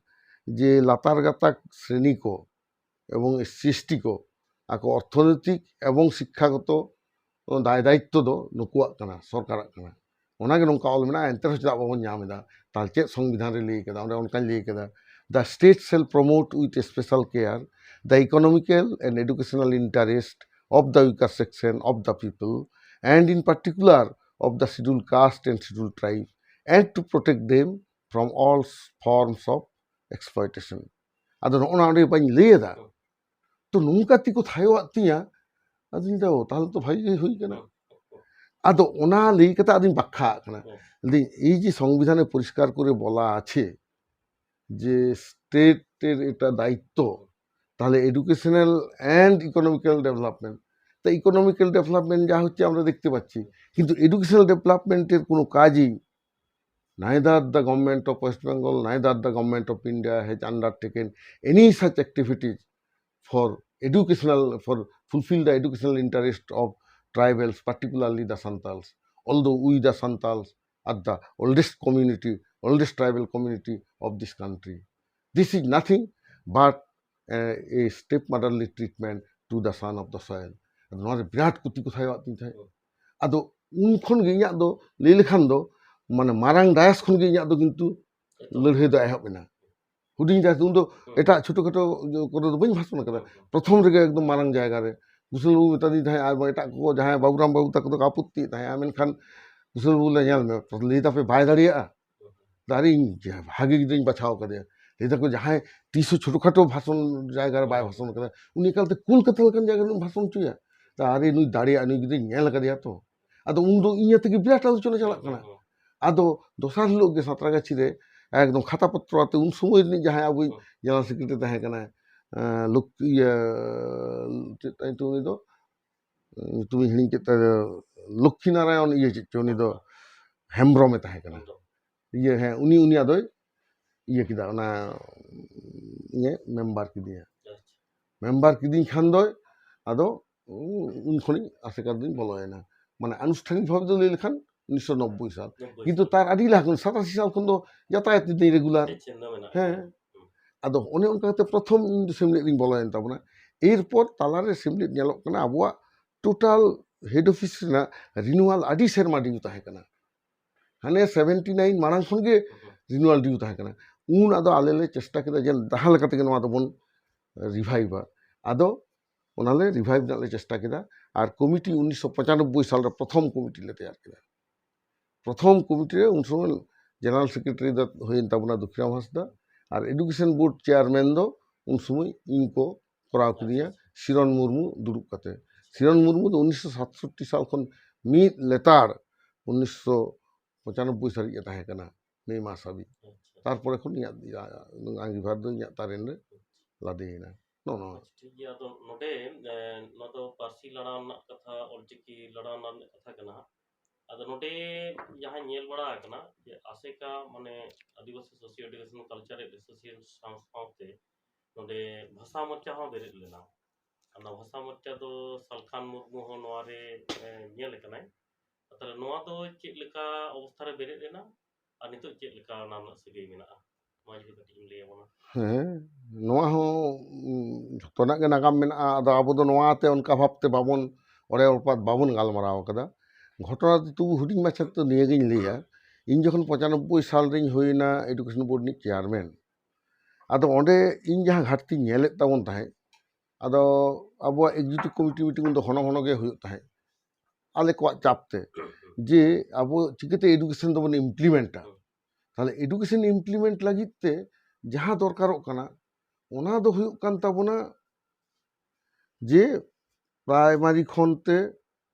যে লাতার গাতাক শ্রেণী কো এবং সৃষ্টি কো আকো অর্থনৈতিক এবং শিক্ষাগত দায় দায়িত্ব দো নুকুয়াᱜ কানা সরকারাᱜ কানা ওনাগে নঙ্কা অল মেনাᱜᱼᱟ ᱮᱱᱛᱮ ᱨᱮᱦᱚᱸ ᱪᱮᱫᱟᱜ ᱵᱟᱵᱚᱱ ᱧᱟᱢ ᱮᱫᱟ ᱛᱟᱦᱞᱮ ᱪᱮᱫ ᱥᱚᱝᱵᱤᱫᱷᱟᱱ ᱨᱮ ᱞᱟᱹᱭ ᱠᱟᱫᱟ ᱚᱸᱰᱮ ᱚᱱᱠᱟᱧ ᱞᱟᱹᱭ ᱠᱟᱫᱟ The state shall promote with special care the economical and educational interest of the weaker section of the people and in particular of the scheduled caste and scheduled tribe and to protect them from all forms of exploitation. ᱟᱫᱚ ᱱᱚᱜᱼᱚ ᱱᱟ ᱚᱸᱰᱮ ᱵᱟᱹᱧ ᱞᱟᱹᱭᱮᱫᱟ ᱛᱚ ᱱᱚᱝᱠᱟ ᱛᱮᱠᱚ ᱛᱷᱟᱭᱚᱣᱟᱜ ᱛᱤᱧᱟᱹ ᱟᱫᱚᱧ ᱞᱟᱹᱭᱫᱟ ᱛᱟᱦᱞᱮ ᱛᱚ ᱵᱷᱟᱜᱤ ᱜᱮ ᱦᱩᱭ ᱠᱟᱱᱟ আদো ওনা লেই কথা আদিন ব্যাখ্যা কানা এই যে সংবিধানে পরিষ্কার করে বলা আছে যে স্টেটের এটা দায়িত্ব তাহলে এডুকেশনাল অ্যান্ড ইকোনমিক্যাল ডেভেলপমেন্ট তা ইকোনমিক্যাল ডেভেলপমেন্ট যা হচ্ছে আমরা দেখতে পাচ্ছি কিন্তু এডুকেশনাল ডেভেলপমেন্টের কোনো কাজই neither the government of West Bengal neither the government of India has undertaken any such activities for educational for fulfill the educational interest of tribals, particularly the Santals. Although we the Santals are the oldest community, oldest tribal community of this country. This is nothing but a stepmotherly treatment to the son of the soil. ᱱᱚᱣᱟ ᱨᱮ ᱵᱤᱨᱟᱴ ᱠᱩᱛᱤ ᱠᱚ ᱛᱷᱟᱭᱚᱣᱟᱜ ᱛᱤᱧ ᱛᱟᱦᱮᱸᱫ ᱟᱫᱚ ᱩᱱ ᱠᱷᱚᱱ ᱜᱮ ᱤᱧᱟᱹᱜ ᱫᱚ ᱞᱟᱹᱭ ᱞᱮᱠᱷᱟᱱ ᱫᱚ ᱢᱟᱱᱮ ᱢᱟᱨᱟᱝ ᱰᱟᱭᱟᱥ ᱠᱷᱚᱱ ᱜᱮ ᱤᱧᱟᱹᱜ ᱫᱚ ᱠᱤᱱᱛᱩ ᱞᱟᱹᱲᱦᱟᱹᱭ ᱫᱚ ᱮᱦᱚᱵ ᱮᱱᱟ ᱦᱩᱰᱤᱧ ᱰᱟᱭᱟᱥ ᱩᱱ ᱫᱚ ᱮᱴᱟᱜ ছোট ᱠᱷᱟᱴᱚ ᱠᱚᱨᱮ ᱫᱚ ᱵᱟᱹᱧ ᱵᱷᱟᱥᱚᱱ ᱟᱠᱟᱫᱟ ᱯᱨᱚᱛᱷᱚᱢ ᱨᱮᱜᱮ ᱮᱠᱫᱚম ᱢᱟᱨᱟᱝ ᱡᱟᱭᱜᱟ ᱨᱮ ᱠᱩᱥᱟᱞ ᱵᱟᱹᱵᱩ ᱢᱮᱛᱟᱫᱤᱧ ᱛᱟᱦᱮᱸᱫ ᱟᱨ ᱮᱴᱟᱜ ᱠᱚ ᱡᱟᱦᱟᱸᱭ ᱵᱟᱵᱩᱨᱟᱢ ᱵᱟᱹᱵᱩ ᱛᱟᱠᱚ ᱫᱚᱠᱚ ᱟᱯᱚᱛᱛᱤᱭᱮᱫ ᱛᱟᱦᱮᱸᱫ ᱢᱮᱱᱠᱷᱟᱱ ᱠᱩᱥᱟᱞ ᱵᱟᱹᱵᱩ ᱞᱮ ᱧᱮᱞ ᱢᱮ ᱞᱟᱹᱭ ᱫᱟᱯᱮ ᱵᱟᱭ ᱫᱟᱲᱮᱭᱟᱜᱼᱟ ᱫᱟᱨᱮ ᱤᱧ ᱵᱷᱟᱜᱮ ᱜᱤᱫᱽᱨᱟᱹᱧ ᱵᱟᱪᱷᱟᱣ ᱠᱟᱫᱮᱭᱟ ᱞᱟᱹᱭ ᱫᱟᱠᱚ ᱡᱟᱦᱟᱸᱭ ᱛᱤᱥᱦᱚᱸ ছোট ᱠᱷᱟᱴᱚ ᱵᱷᱟᱥᱚᱱ ᱡᱟᱭᱜᱟ ᱨᱮ ᱵᱟᱭ ᱵᱷᱟᱥᱚᱱ ᱠᱟᱫᱟ উনি একালতে কলকাতা লেকান জায়গা রে ভাষণ চুয়া আরে নুই দাঁড়িয়ে নুই গিদ্রাᱹᱧ ᱧᱮᱞ ᱠᱟᱫᱮᱭᱟ ᱛᱚ ᱟᱫᱚ ᱩᱱ ᱫᱚ ᱤᱧ ᱛᱮᱜᱮ ᱵᱤᱨᱟᱴ ᱟᱞᱳᱪᱚᱱᱟ ᱪᱟᱞᱟᱜ ᱠᱟᱱᱟ ᱟᱫᱚ ᱫᱚᱥᱟᱨ ᱦᱤᱞᱳᱜ ᱜᱮ ᱥᱟᱸᱛᱨᱟᱜᱟᱪᱷᱤ ᱨᱮ একদম খাতা পত্র আতে উন সময় রিনিজ জাহায় আবুই জেনারেল সেক্রেটারি তাহে কানা লোক ইয়া ᱪᱮᱫ ᱛᱟᱭ ᱧᱩᱛᱩᱢ ᱩᱱᱤ ᱫᱚ ᱧᱩᱛᱩᱢᱤᱧ ᱦᱤᱲᱤᱧ ᱠᱮᱫ ᱛᱟᱭᱟ, ᱞᱚᱠᱠᱷᱤ ᱱᱟᱨᱟᱭᱚᱱ ᱤᱭᱟᱹ ᱪᱮᱫ ᱪᱚ, ᱩᱱᱤ ᱫᱚ ᱦᱮᱢᱵᱨᱚᱢᱮ ᱛᱟᱦᱮᱸ ᱠᱟᱱᱟ ᱤᱭᱟᱹ, ᱦᱮᱸ ᱩᱱᱤ ᱟᱫᱚᱭ ᱤᱭᱟᱹ ᱠᱮᱫᱟ, ᱚᱱᱟ ᱤᱧᱮ ᱢᱮম্ᱵᱟᱨ ᱠᱤᱫᱤᱧᱟ। মেম্বার কিদিন খান দয় আদো উন খনি আশেকার দিন বলয়না, মানে আনুষ্ঠানিকভাবে তো লই লেখান 1990 সাল, কিন্তু তার আদি লাগুন 87 সাল খন যাতায়াত দিন রেগুলার। হ্যাঁ, আদো অনে অনকাতে প্রথম সেমলেট দিন বলয়ন তাবনা। এরপর তালারে সেমলেট নেলক কানা আবুয়া টোটাল হেড অফিস না রিনিউয়াল আদি সেরমা ডিউ তাহে কানা, হানে 79 মারাং খন গে রিনিউয়াল ডিউ তাহে কানা। উন আদো আলেলে চেষ্টা কেদা যে দাহা লেকাতে গে নওয়া দবন রিভাইভা, আদো ওনালে রিভাইভ নালে চেষ্টা কেদা। আর কমিটি 1995 সালের প্রথম কমিটি লে তৈয়ার কেদা। প্রথম কমিটিরে উন সময় জেনারেল সেক্রেটারি দ হইন তাবনা দুঃখীরাম হাঁসদা, আর এডুকেশন বোর্ড চেয়ারম্যান দ উন সময় ইনকো করাও কিদিয়া শিরন মুর্মু দুড়ুব কাতে। শিরন মুর্মু দ 1967 সাল খন মিদ লেতার 1995 সাল ইয়া তাহে কানা মে মাস হাবি। তারপরে খন ইয়া আঙ্গিভার দ ইয়া তারেন রে লাদেইনা। ঠিক গিয়া ᱟᱫᱚ ᱱᱚᱰᱮ ᱱᱚᱣᱟ ᱫᱚ ᱯᱟᱹᱨᱥᱤ ᱞᱟᱲᱟᱣ ᱨᱮᱱᱟᱜ ᱠᱟᱛᱷᱟ, ᱚᱞᱪᱤᱠᱤ ᱞᱟᱲᱟᱣ ᱨᱮᱱᱟᱜ ᱠᱟᱛᱷᱟ ᱠᱟᱱᱟ। ᱟᱫᱚ ᱱᱚᱰᱮ ᱡᱟᱦᱟᱸ ᱧᱮᱞ ᱵᱟᱲᱟ ᱟᱠᱟᱱᱟ ᱡᱮ ᱟᱥᱮᱠᱟ ᱢᱟᱱᱮ ᱟᱹᱫᱤᱵᱟᱹᱥᱤ ᱥᱳᱥᱤᱭᱳ ᱮᱰᱩকেশন কালচারাল এসোসিয়েশন সাথে ᱱᱚᱰᱮ ᱵᱷᱟᱥᱟ ᱢᱳᱨᱪᱟ ᱦᱚᱸ ᱵᱮᱨᱮᱫ ᱞᱮᱱᱟ। ᱚᱱᱟ ᱵᱷᱟᱥᱟ ᱢᱳᱨᱪᱟ ᱫᱚ ᱥᱟᱞᱠᱷᱟᱱ ᱢᱩᱨᱢᱩ ᱦᱚᱸ ᱱᱚᱣᱟ ᱨᱮ ᱧᱮᱞ ᱟᱠᱟᱱᱟᱭ। ᱛᱟᱦᱞᱮ ᱱᱚᱣᱟ ᱫᱚ ᱪᱮᱫ ᱞᱮᱠᱟ ᱚᱵᱚᱥᱛᱷᱟ ᱨᱮ ᱵᱮᱨᱮᱫ ᱞᱮᱱᱟ ᱟᱨ ᱱᱤᱛᱚᱜ ᱪᱮᱫ ᱞᱮᱠᱟ ᱚᱱᱟ ᱨᱮᱱᱟᱜ ᱥᱟᱹᱜᱟᱹᱭ ᱢᱮᱱᱟᱜᱼᱟ, ᱱᱚᱣᱟ ᱡᱩᱫᱤ ᱠᱟᱹᱴᱤᱡ ᱮᱢ ᱞᱟᱹᱭ ᱟᱵᱚᱱᱟ। হ্যাঁ, নোয়া হᱚᱸ ᱡᱷᱚᱛᱚᱱᱟᱜ ᱜᱮ ᱱᱟᱜᱟᱢ ᱢᱮᱱᱟᱜᱼᱟ। ᱟᱫᱚ ᱟᱵᱚ ᱫᱚ ᱱᱚᱣᱟᱛᱮ ᱚᱱᱠᱟ ᱵᱷᱟᱵᱛᱮ ᱵᱟᱵᱚᱱ ᱚᱲᱮ ᱚᱲᱯᱟᱛ ᱵᱟᱵᱚᱱ ᱜᱟᱞᱢᱟᱨᱟᱣ ᱠᱟᱫᱟ। ঘটনা তো তবু হুডিং মাছা তো নিয়েগিᱧ ᱞᱟᱹᱭᱟ। ᱤᱧ ᱡᱚᱠᱷᱚᱱ 95 সাল ᱨᱤᱧ ᱦᱩᱭᱱᱟ এডুকেশন বোর্ড ᱨᱤᱱᱤᱡ চেয়ারম্যান, আদᱚ ᱚᱸᱰᱮ ᱤᱧ ᱡᱟᱦᱟᱸ ᱜᱷᱟᱴᱛᱤᱧ ᱧᱮᱞᱮᱫ ᱛᱟᱵᱚᱱ ᱛᱟᱦᱮᱸᱫ, ᱟᱫᱚ ᱟᱵᱚᱣᱟᱜ ᱮᱠᱡᱤᱠᱤউᱴᱤভ ᱠᱚমিটি মিটিং ᱫᱚ ᱦᱚᱱᱚ ᱦᱚᱱᱚ ᱜᱮ ᱦᱩᱭᱩᱜ ᱛᱟᱦᱮᱸᱫ আলে কোয়াক চাপতে, যে আবো চিকিতে এডুকেশন দবন ইমপ্লিমেন্টা। তাহলে এডুকেশন ইমপ্লিমেন্ট লাगिद তে যাহা দরকারক কানা ওনা দ হুয়ুগ কান তাবনা যে প্রাইমারি খনতে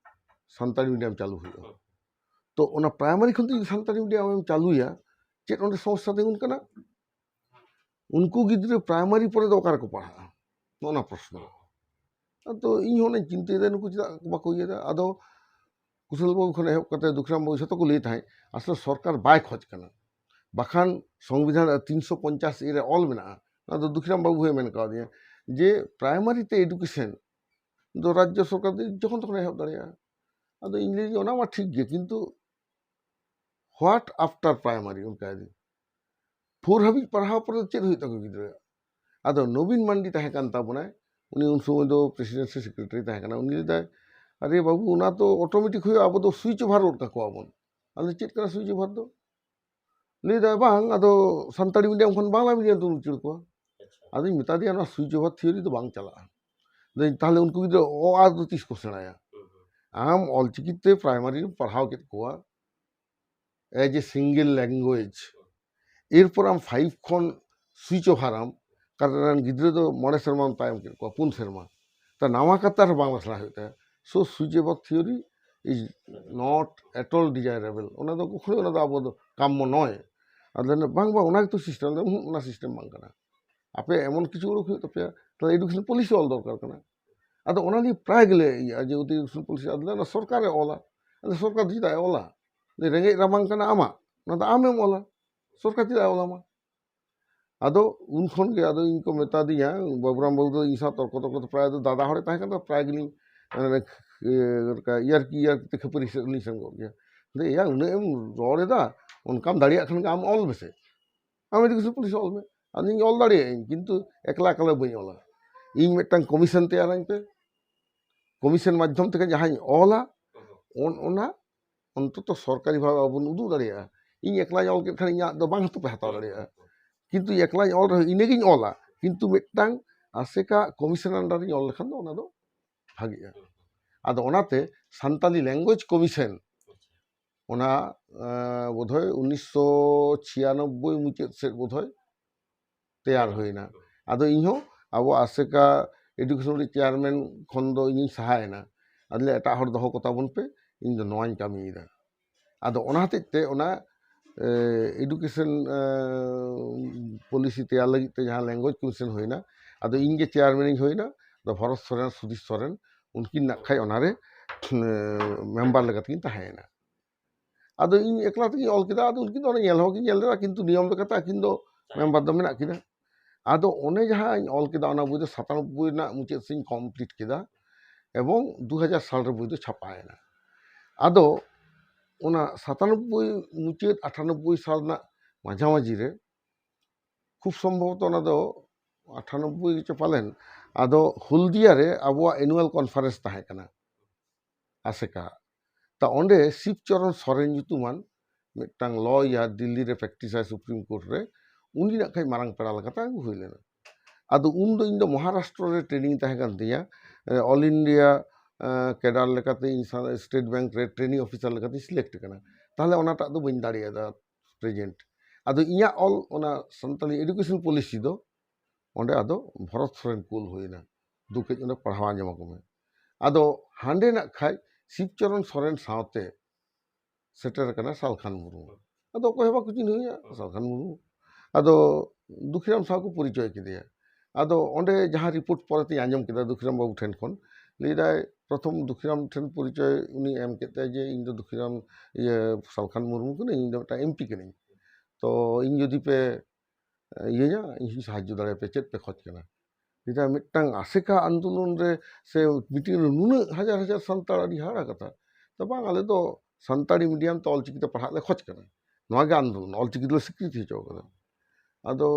সান্তালি মিডিয়াম চালু হুᱭᱩᱜᱼᱟ। তো ওনা প্রাইমারি খনতে সান্তালি মিডিয়াম চালুয়া চেত ওᱸᱰᱮ সমস্যা তিঙ্গুন কানা, উনকু গিদ্রে প্রাইমারি পরে ᱫᱚ ᱚᱠᱟᱨᱮᱠᱚ ᱯᱟᱲᱦᱟᱜᱼᱟ ᱱᱚᱜᱼᱚ ᱱᱟ ᱯᱨᱚশ্ᱱᱚ। ᱟᱫᱚ ᱤᱧ ᱦᱚᱸ ᱪᱤᱱᱛᱟᱹᱭᱮᱫᱟ ᱱᱩᱠᱩ ᱪᱮᱫᱟᱜ ᱵᱟᱠᱚ ᱤᱭᱟᱹᱭᱫᱟ। ᱟᱫᱚ কুশল বাবু ᱠᱷᱚᱱ ᱮᱦᱚᱵ ᱠᱟᱛᱮ দুঃখীরাম বাবু ᱡᱷᱚᱛᱚ ᱠᱚ ᱞᱟᱹᱭ ᱛᱟᱦᱮᱸᱫ আসলে সরকার বাই খোঁজ কানা, বাখান সংবিধান 350 এর অল মেনাᱜᱼᱟ। ᱚᱱᱟ ᱫᱚ দুঃখীরাম বাবু হয়ে মেন কাওদিয়া যে প্রাইমারিতে এডুকেশন ᱫᱚ রাজ্য সরকার যখন তখন এহᱚᱵ দাঁড়িয়েᱜᱼᱟ। আদᱚ ᱤᱧ ᱞᱟᱹᱭ ᱚᱱᱟ ᱢᱟ ᱴᱷᱤᱠ ᱜᱮ, কিন্তু হোয়াট আফটার প্রাইমারি ᱚᱱᱠᱟᱭᱫᱤᱧ 4 হাবিজ পড়াও পরে চেদ হুᱭᱩᱜ ᱛᱟᱠᱚ ᱜᱤᱫᱽᱨᱟᱹ। ᱟᱫᱚ ᱱᱚᱵᱤᱱ ᱢᱟᱱᱰᱤ ᱛᱟᱦᱮᱸ ᱠᱟᱱ ᱛᱟᱵᱚᱱᱟᱭ, ᱩᱱᱤ ᱩᱱ ᱥᱚᱢᱚᱭ ᱫᱚ প্রেসিডেন্সি সেক্রেটারি ᱛᱟᱦᱮᱸ ᱠᱟᱱᱟ। উনি ᱞᱟᱹᱭᱫᱟᱭ আরে বাবু ওনা তো অটোমেটিক ᱦᱩᱭᱩᱜᱼᱟ, ᱟᱵᱚ ᱫᱚ সুইচ ওভার ᱜᱚᱫ ᱠᱟᱠᱚᱣᱟᱵᱚᱱ। আদᱚ ᱪᱮᱫ ᱠᱟᱱᱟ সুইচ ওভার ᱫᱚ? ᱞᱟᱹᱭᱫᱟᱭ ᱵᱟᱝ ᱟᱫᱚ ᱥᱟᱱᱛᱟᱲᱤ ᱢᱤᱰᱤᱭᱟᱢ ᱠᱷᱚᱱ ᱵᱟᱝᱞᱟ ᱢᱤᱰᱤᱭᱟᱢ ᱛᱮᱵᱚᱱ ᱩᱪᱟᱹᱲ ᱠᱚᱣᱟ। ᱟᱫᱚᱧ ᱢᱮᱛᱟ ᱫᱮᱭᱟ ᱚᱱᱟ সুইচ ওভার থিওরি ᱫᱚ ᱵᱟᱝ ᱪᱟᱞᱟᱜᱼᱟ। তাহলে উনকু গিদ্রা ᱚ ᱟ ᱫᱚ ᱛᱤᱥ ᱠᱚ ᱥᱮᱬᱟᱭᱟ? ᱟᱢ ᱚᱞᱪᱤᱠᱤᱛᱮ ᱯᱨᱟইমারি ᱯᱟᱲᱦᱟᱣ ᱠᱮᱫ ᱠᱚᱣᱟ এজ এ সিঙ্গেল ল্যাঙ্গুয়েজ, এরপর আম 5 খন সুইচ ওভারাম, কারণ গিদ্রা তো 9 সেরমা তায়ম কেদ কোয়া 5 সেরমা, তা নাওয়া কাতার বাংলা সেড়া হুᱭᱩᱜ ᱛᱟᱭᱟ। So switch over theory is not at all desirable. ওনা ᱫᱚ কখনোই ওনা ᱫᱚ ᱟᱵᱚ ᱫᱚ কাম্য নয়। আদᱚ ᱵᱟᱝ ᱵᱟᱝ ᱚᱱᱟ ᱜᱮᱛᱚ সিস্টেম, ᱚᱱᱟ সিস্টেম ᱵᱟᱝ ᱠᱟᱱᱟ। আপে এমন কিছু উড়ুক হুᱭᱩᱜ ᱛᱟᱯᱮᱭᱟ, তাহলে এডুকেশন পলিসি অল দরকার ᱠᱟᱱᱟ। আদᱚ ᱚᱱᱟ নিয়ে প্রায় গেলে ইয়া যে এডুকেশন পলিসি আদᱚ ᱚᱱᱟ সরকারে অলা। আদᱚ সরকার ᱪᱮᱫᱟᱜ ᱮ ᱚᱞᱟ? রেᱸᱜᱮᱡ ᱨᱟᱵᱟᱝ ᱠᱟᱱᱟ ᱟᱢᱟᱜ, ᱚᱱᱟ ᱫᱚ ᱟᱢᱮᱢ ᱚᱞᱟ, সরকার ᱪᱮᱫᱟᱜ ᱮ ᱚᱞᱟᱢᱟ? আদᱚ ᱩᱱ ᱠᱷᱚᱱ ᱜᱮ ᱟᱫᱚ ᱤᱧ ᱠᱚ ᱢᱮᱛᱟ ᱫᱤᱧᱟ, ᱵᱟᱵᱩᱨᱟᱢ ᱵᱟᱵᱩ ᱫᱚ ᱤᱧ ᱥᱟᱶ ᱛᱚᱨᱠᱚ ᱛᱚᱨᱠᱚ ᱯᱨᱟᱭ ᱫᱚ ᱫᱟᱫᱟ ᱦᱚᱲᱮ ᱛᱟᱦᱮᱸ ᱠᱟᱱᱟ, ᱯᱨᱟᱭ ᱜᱮᱞᱤᱧ ᱤᱭᱟᱨᱠᱤ ᱠᱷᱟᱹᱯᱟᱹᱨᱤ ᱞᱤᱧ ᱥᱮᱱ ᱠᱚᱜ ᱜᱮᱭᱟ। ᱮᱭᱟ ᱩᱱᱟᱹᱜ ᱮᱢ ᱨᱚᱲ ᱮᱫᱟ, ᱚᱱᱠᱟᱢ ᱫᱟᱲᱮᱭᱟᱜ ᱠᱷᱟᱱ ᱜᱮ ᱟᱢ ᱚᱞ ᱢᱮᱥᱮ, ᱟᱢ ᱮᱰᱩকেশন পলিসি ᱚᱞ ᱢে। ᱟᱫᱚᱧ ᱚᱞ ᱫᱟᱲᱮᱭᱟᱜ ᱟᱹᱧ, কিন্তু একলা একলা ᱵᱟᱹᱧ ᱚᱞᱟ। ᱤᱧ ᱢᱤᱫᱴᱟᱝ কমিশন ᱛᱮᱭᱟᱨᱟᱹᱧ ᱯᱮ, কমিশন মাধ্যম থেকে যাহাᱧ ᱚᱞᱟ ᱚᱱᱟ অন্তত সরকারি ভাবে আবᱚ ᱵᱚᱱ উদুᱜ ᱫᱟᱲᱮᱭᱟᱜᱼᱟ। ᱤᱧ ᱮᱠলাᱧ ᱚল ᱠᱮᱫ ᱠᱷᱟᱱ ᱤᱧᱟᱹᱜ ᱫᱚ ᱵᱟᱝ ᱦᱚᱸᱛᱚ ᱯᱮ ᱦᱟᱛᱟᱣ ᱫᱟᱲᱮᱭᱟᱜᱼᱟ। কিন্তু একলাই অল রহে ইনেগিᱧ অলা, কিন্তু মিদটাং আশেকা কমিশন আন্ডারিᱧ অল লেখান ᱫᱚ ᱚᱱᱟ ᱫᱚ ᱵᱷᱟᱜᱤᱜᱼᱟ। আদᱚ ᱚᱱᱟতে সান্তালি ল্যাঙ্গুয়েজ কমিশন ওনা বোধহয় 1996 মুচাᱹᱫ সেদ বোধহয় তেয়ার ᱦᱩᱭᱱᱟ। আদᱚ ইᱧᱦᱚᱸ ᱟᱵᱚ আশেকা এডুকেশন চেয়ারম্যান ᱠᱷᱚᱱ ᱫᱚ ᱤᱧᱤᱧ ᱥᱟᱦᱟᱭᱮᱱᱟ। ᱟᱫᱚ ᱮᱴᱟᱜ ᱦᱚᱲ ᱫᱚᱦᱚ ᱠᱚᱛᱟᱵᱚᱱ ᱯᱮ, ᱤᱧ ᱫᱚ ᱱᱚᱣᱟᱧ ᱠᱟᱹᱢᱤᱭᱮᱫᱟ। ᱟᱫᱚ ᱚᱱᱟ ᱦᱚᱛᱮᱡ তে ওনা এডুকেশন পলিসি তেয়ার লাगिद তে যাহা ল্যাঙ্গুয়েজ কমিশন ᱦᱩᱭᱱᱟ, ᱟᱫᱚ ᱤᱧ ᱜᱮ চেয়ারম্যাᱱᱤᱧ ᱦᱩᱭᱱᱟ। ᱟᱫᱚ ভরত সোরেন সুধীর সোরেন উনকিন নাকᱷᱟᱡ ওনারে मेम्बार लेकातेगिन ताहेना आदो इन एकला तेगिन ऑल केदा आदो उनकिन दो नेल होगिन नेल लेदा किन्तु नियम लेकाते आकिन दो मेम्बार दो मेना किदा आदो ओने जहां इन ऑल केदा ओना बोई दो 97 ना मुचाद सेन कमप्लीट केदा एवं 2000 साल रे बोई दो छापायना आदो ओना 97 मुचाद 98 साल ना माझामाझी रे खूब सम्भवत ओना दो 98 च पालेन आदो हल्दिया रे आबो एनुअल कॉन्फ्रेंस ताहे कना आसेका ता ओंडे शिवचरण सोरेन युतुमान मिदटांग लॉयर दिल्ली रे प्रैक्टिस सुप्रीम कोर्ट रे उनी ना खाय मारांग पेड़ा लकाता आगु हुई लेना आदो उन दो इन दो महाराष्ट्र रे ट्रेनिंग ताहे कान तिया ऑल इंडिया कैडर लेकाते स्टेट बैंक रे ट्रेनिंग ऑफिसर लेकाते सिलेक्ट कना ताहले ओनाटा दो बइन दाड़िया दा प्रेजेंट आदो इया ऑल ओना संताली एजुकेशन पॉलिसी दो ओंडे आदो भरत सोरेन कुल हुईना दुके ओंडे पढ़ावा जमा को में आदो हांडे ना खाय शिवचरण सोरेन सावते सेटर कना सालखान मुर्मू आदो कोई बाको चिन हुया सालखान मुर्मू आदो दुखिराम साव को परिचय किदिया आदो ओंडे जहां रिपोर्ट परते आंजम किदा दुखिराम बाबू ठेन खन लेदाय प्रथम दुखिराम ठेन परिचय उनी एम केते जे इन दो दुखिराम ये सालखान मुर्मू कने इन दो टा एमपी कने तो इन जदि पे ये जा इन साहाय्य दाड़े पे चेत पे खच कना लेदा मिदटांग आसेका आंदोलन रे से मीटिंग रे नुना हजार हजार संताल आदि हाड़ा कथा तो बांग आले तो संताड़ी मीडियम तो ऑलचिकी पढ़ा ले खच कना नोआ गे आंदोलन ऑलचिकी दो स्वीकृति हचो कदा आदो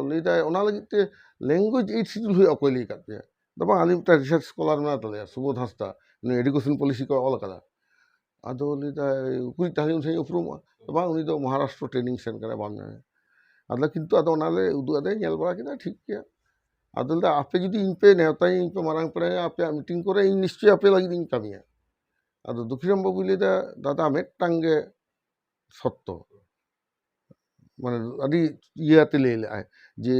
लेदा ओना लगित ते लैंग्वेज 8 शिड्यूल हुई अकोय ले कात पे तो बांग आली मिदटा रिसर्च स्कॉलर मेना तले सुबोध हंसदा ने एजुकेशन पॉलिसी को ऑल कदा आदो लेदा कुई ताहले उन से उपरुम तो बांग उनी दो महाराष्ट्र ट्रेनिंग सेन करा बाम ने आदला किंतु आदो ओनाले उदु आदे नेल बड़ा किदा ठीक गया आदो लेदा आपे जुदी इन पे नेवताई इन पे मारांग पेड़ा आपे मीटिंग करे इन निश्चय आपे लगी इन कामिया आदो दुखिराम बाबू लेदा दादा मिदटांग गे सत्य माने अभी ये आते ले आए जे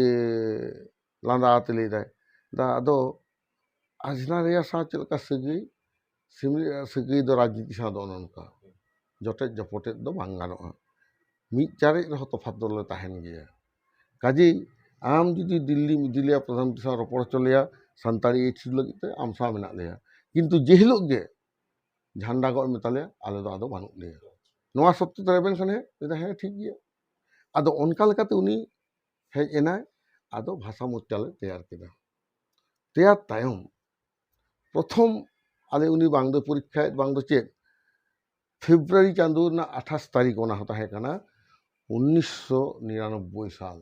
लांदा आते ले जाए दा आदो आजना रेया सा चलका सगी सिमली सगी दो राजनीति सा दो ननका जोटे जपोटे दो बांग गानोआ मी चारे रहो तफात दो ले ताहेन गया काजी आम जुदी दिल्ली मिदिलिया प्रधानमंत्री सा रपड़ चलेया संताड़ी 8 सीट लगिते आम सा मेना लेया किंतु जे हिलोग गे झंडा को मेताले आले दो आदो बानु लेया नोआ सत्य तरेबेन खने एदा हे ठीक गया आदो ओनका लेकाते उनी हेज एना आदो भाषा मोर्चाले तैयार केदा तैयार तायम प्रथम आले उनी बांग दो परीक्षा बांग दो चेक फेब्रुआरी चांदो ना 28 तारीख ओना होता है कना 1999 साल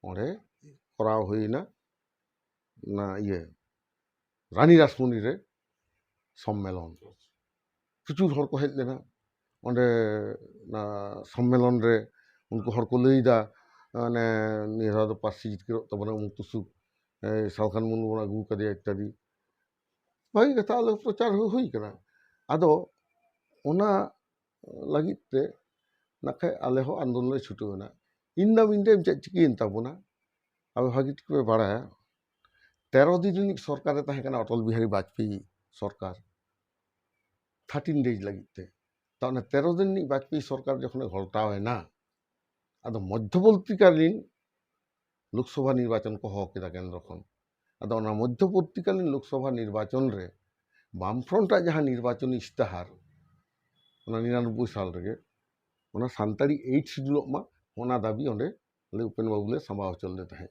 ओरे कराव हुईना ना ये रानी रासमुनी रे सम्मेलन प्रचुर हर को हेज लेना ओंडे ना सम्मेलन रे उनको हर को लईदा माने निरा दो पासी जितकिरो तबना मुक्तुसु सालखान मुर्मू बना अगू कदिया इत्यादि भाई कथा आलो प्रचार हुई कना आदो ओना लगित ते नाखे आले हो आंदोलन ले छुटुना इंदा मिंदे चिकिन ताबोना अब भागी टिक पे बड़ा 13 दिन रिनिक सरकार रे ताहे कना अटल बिहारी वाजपेयी सरकार 13 डेज लगित ते ता 13 दिन रिनिक वाजपेयी सरकार जखने घलटाव है ना आदो मध्यवर्तीकालीन लोकसभा निर्वाचन को हो केदा केंद्र खन आदो ओना मध्यवर्तीकालीन लोकसभा निर्वाचन रे बामफ्रंट जहां निर्वाचन इस्ताहार ओना 99 साल रे ओना संताड़ी 8 शिड्यूल मा ओना दाबी ओंडे ले उपेन बाबू ले संभाव चल देता है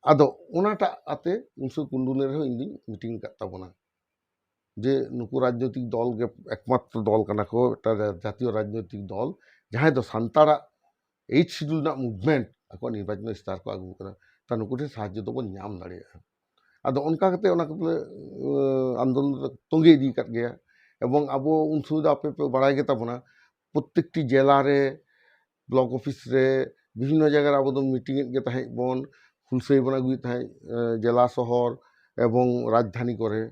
आदो ओनाटा आते उनसु कुंडुले रे इंदी मीटिंग करता बना जे नुकु राजनीतिक दल के एकमात्र दल कना को जातीय राजनीतिक दल जहां दो संताड़ा 8 शिड्यूल ना मूवमेंट ako निर्वाचन स्टार को आगू करा ता नुकु ठे साहाय्य दो बन नाम दाड़िया आदो उनका कते ओना कते आंदोलन तोंगे दी कर गया एवं अब उन सुविधा पे बड़ा गेता बना प्रत्येकटी जिला रे ब्लॉक ऑफिस रे विभिन्न जगह अब दो मीटिंग गे ताहे बन खुलसई बना गुई ताहे जिला शहर एवं राजधानी करे